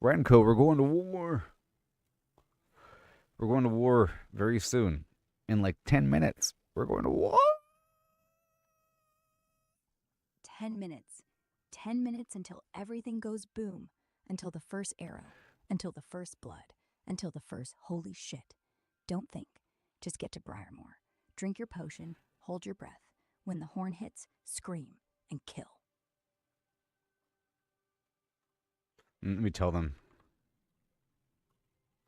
Renko, we're going to war. We're going to war very soon. In like 10 minutes. We're going to war. 10 minutes. 10 minutes until everything goes boom. Until the first arrow. Until the first blood. Until the first holy shit. Don't think. Just get to Briarmore. Drink your potion. Hold your breath. When the horn hits, scream and kill. Let me tell them.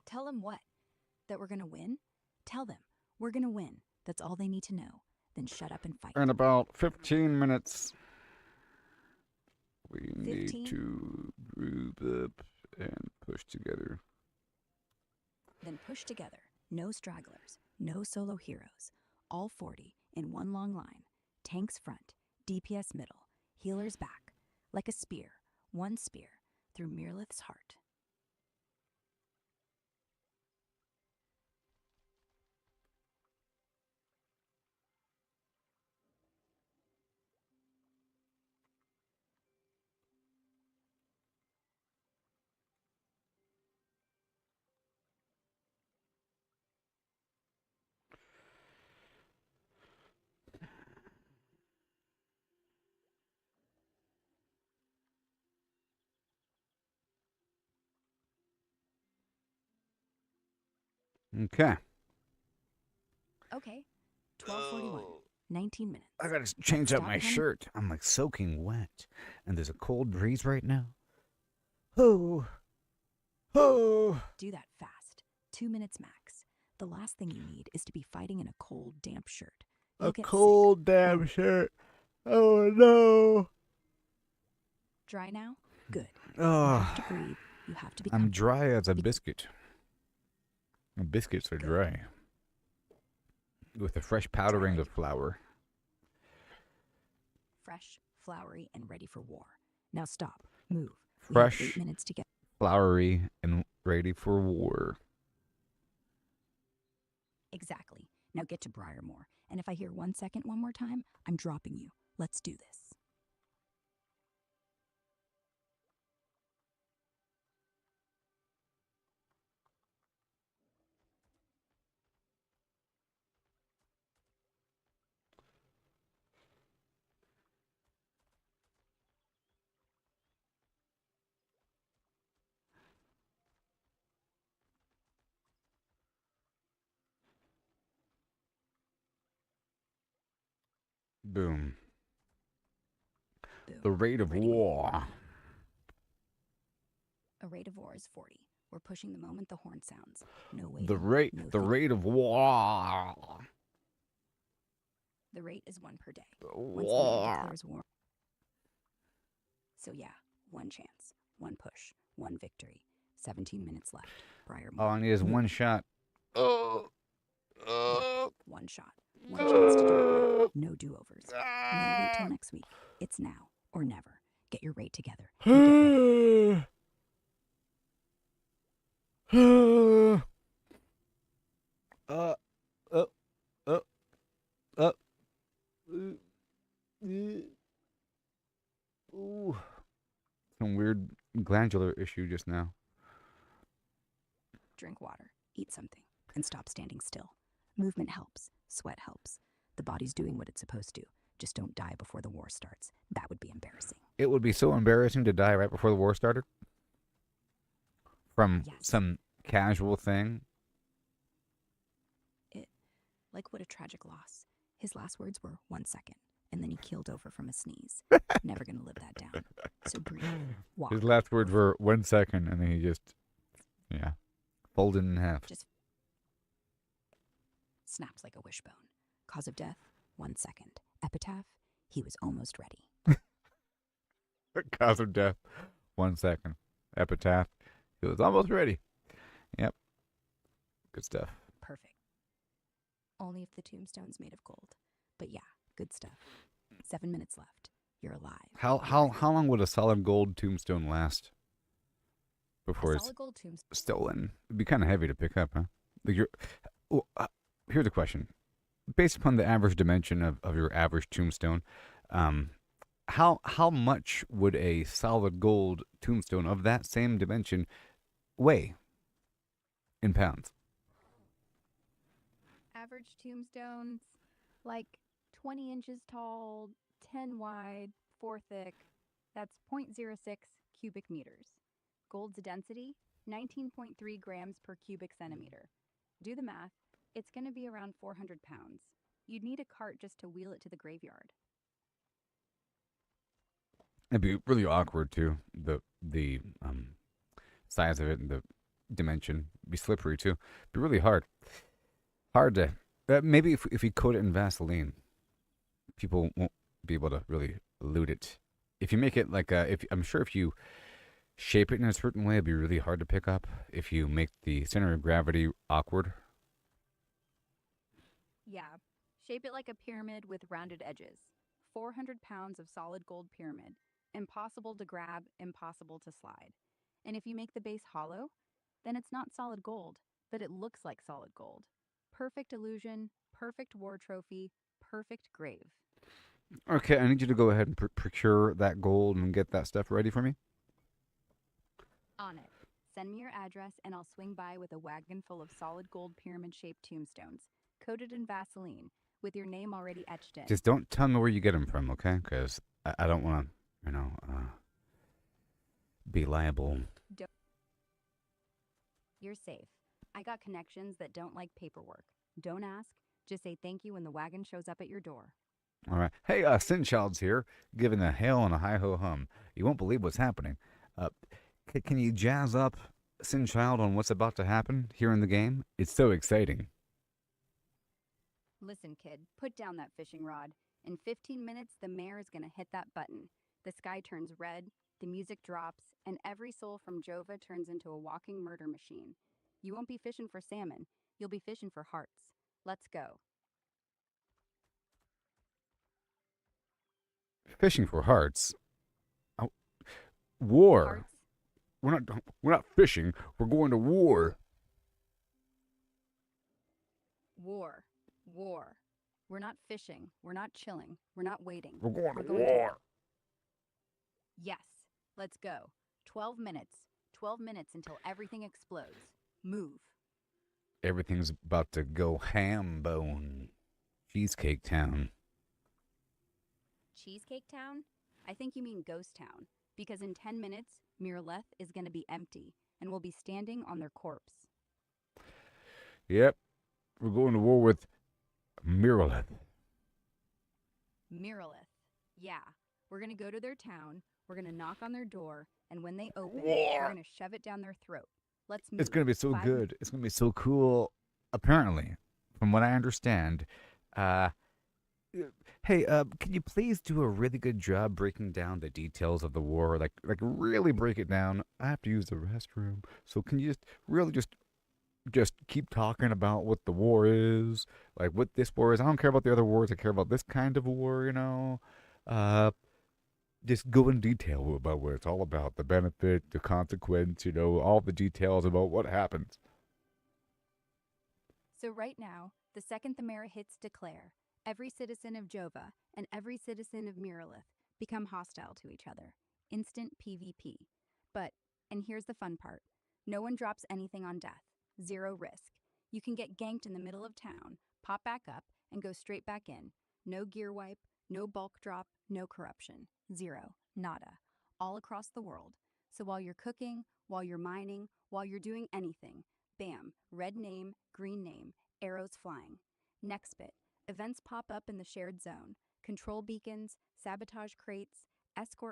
Tell them what? That we're gonna win? Tell them. We're gonna win. That's all they need to know. Then shut up and fight. In about 15 minutes, we 15? need to group up and push together. Then push together. No stragglers. No solo heroes. All 40 in one long line. Tanks front. DPS middle. Healers back. Like a spear. One spear. through Mirlith's heart. Okay. Okay, 12:41. 19 minutes. I gotta change up Stop my counting. shirt. I'm like soaking wet. And there's a cold breeze right now. Oh. Oh. Do that fast. 2 minutes max. The last thing you need is to be fighting in a cold, damp shirt. You'll A get cold sick. damn shirt. Oh no. Dry now? Good. You Oh. have to breathe. You have to be I'm comfortable. dry as a biscuit. Biscuits are Good. dry. With a fresh powdering of flour. Fresh, floury, and ready for war. Now stop. Move. We have Fresh, 8 minutes to get. floury, and ready for war. Exactly. Now get to Briarmore. And if I hear 1 second one more time, I'm dropping you. Let's do this. Boom. Boom. The rate of Ready. war. A rate of war is 40. We're pushing the moment the horn sounds. No waiting. The no rate thinking. of war. The rate is 1 per day. Once the man declares war. So yeah, 1 chance, 1 push, 1 victory. 17 minutes left. Briarmore. All I need is one shot. Oh. Yeah, 1 shot. 1 chance to do it right. No do-overs. No wait till next week. It's now or never. Get your rate together. And get ready. uh, Ooh. Some weird glandular issue just now. Drink water. Eat something. And stop standing still. Movement helps. Sweat helps. The body's doing what it's supposed to. Just don't die before the war starts. That would be embarrassing. It would be so embarrassing to die right before the war started. From Yes. some casual thing. Like what a tragic loss. His last words were 1 second, and then he keeled over from a sneeze. Never gonna live that down. So breathe. Walk. His last words were 1 second, and then he just, folded in half. Just snaps like a wishbone. Cause of death, 1 second. Epitaph, he was almost ready. Cause of death, 1 second. Epitaph, he was almost ready. Yep. Good stuff. Perfect. Only if the tombstone's made of gold. But yeah, good stuff. 7 minutes left. You're alive. How long would a solid gold tombstone last before A it's solid gold tombstone. stolen? It'd be kind of heavy to pick up, huh? Like here's a question: based upon the average dimension of your average tombstone, how much would a solid gold tombstone of that same dimension weigh in pounds? Average tombstones, like 20 inches tall, 10 wide, 4 thick. That's 0.06 cubic meters. Gold's density, 19.3 grams per cubic centimeter. Do the math. It's going to be around 400 pounds. You'd need a cart just to wheel it to the graveyard. It'd be really awkward too. The size of it and the dimension. It'd be slippery too. It'd be really hard. Hard to maybe if you coat it in Vaseline, people won't be able to really loot it. If you make it like I'm sure if you shape it in a certain way, it'd be really hard to pick up. If you make the center of gravity awkward. Yeah. Shape it like a pyramid with rounded edges. 400 pounds of solid gold pyramid. Impossible to grab, impossible to slide. And if you make the base hollow, then it's not solid gold, but it looks like solid gold. Perfect illusion, perfect war trophy, perfect grave. Okay, I need you to go ahead and procure that gold and get that stuff ready for me. On it. Send me your address and I'll swing by with a wagon full of solid gold pyramid-shaped tombstones, coated in Vaseline, with your name already etched in. Just don't tell me where you get them from, okay? Because I don't want to, be liable. You're safe. I got connections that don't like paperwork. Don't ask. Just say thank you when the wagon shows up at your door. All right. Hey, Sin Child's here, giving a hail and a hi-ho hum. You won't believe what's happening. Can you jazz up Sin Child on what's about to happen here in the game? It's so exciting. Listen, kid, put down that fishing rod. In 15 minutes, the mayor is going to hit that button. The sky turns red, the music drops, and every soul from Jova turns into a walking murder machine. You won't be fishing for salmon. You'll be fishing for hearts. Let's go. Fishing for hearts. Oh, war. Hearts? We're not fishing. We're going to war. War. War. We're not fishing. We're not chilling. We're not waiting. We're going to going war. Yes. Let's go. 12 minutes. 12 minutes until everything explodes. Move. Everything's about to go ham bone. Cheesecake Town. Cheesecake Town? I think you mean Ghost Town, because in 10 minutes, LYNETH is going to be empty, and we'll be standing on their corpse. Yep. We're going to war with LYNETH. LYNETH. Yeah. We're going to go to their town, we're going to knock on their door, and when they open, we're going to shove it down their throat. Let's move. It's going to be so good. It's going to be so cool. Apparently, from what I understand, hey, can you please do a really good job breaking down the details of the war? Like really break it down. I have to use the restroom. So can you just really just keep talking about what the war is? Like what this war is. I don't care about the other wars. I care about this kind of war, Just go in detail about what it's all about. The benefit, the consequence, all the details about what happens. So right now, the second the mayor hits declare, every citizen of Jova and every citizen of LYNETH become hostile to each other. Instant PvP. But, and here's the fun part, no one drops anything on death. Zero risk. You can get ganked in the middle of town, pop back up, and go straight back in. No gear wipe, no bulk drop, no corruption. Zero. Nada. All across the world. So while you're cooking, while you're mining, while you're doing anything, bam, red name, green name, arrows flying. Next bit. Events pop up in the shared zone. Control beacons, sabotage crates, escort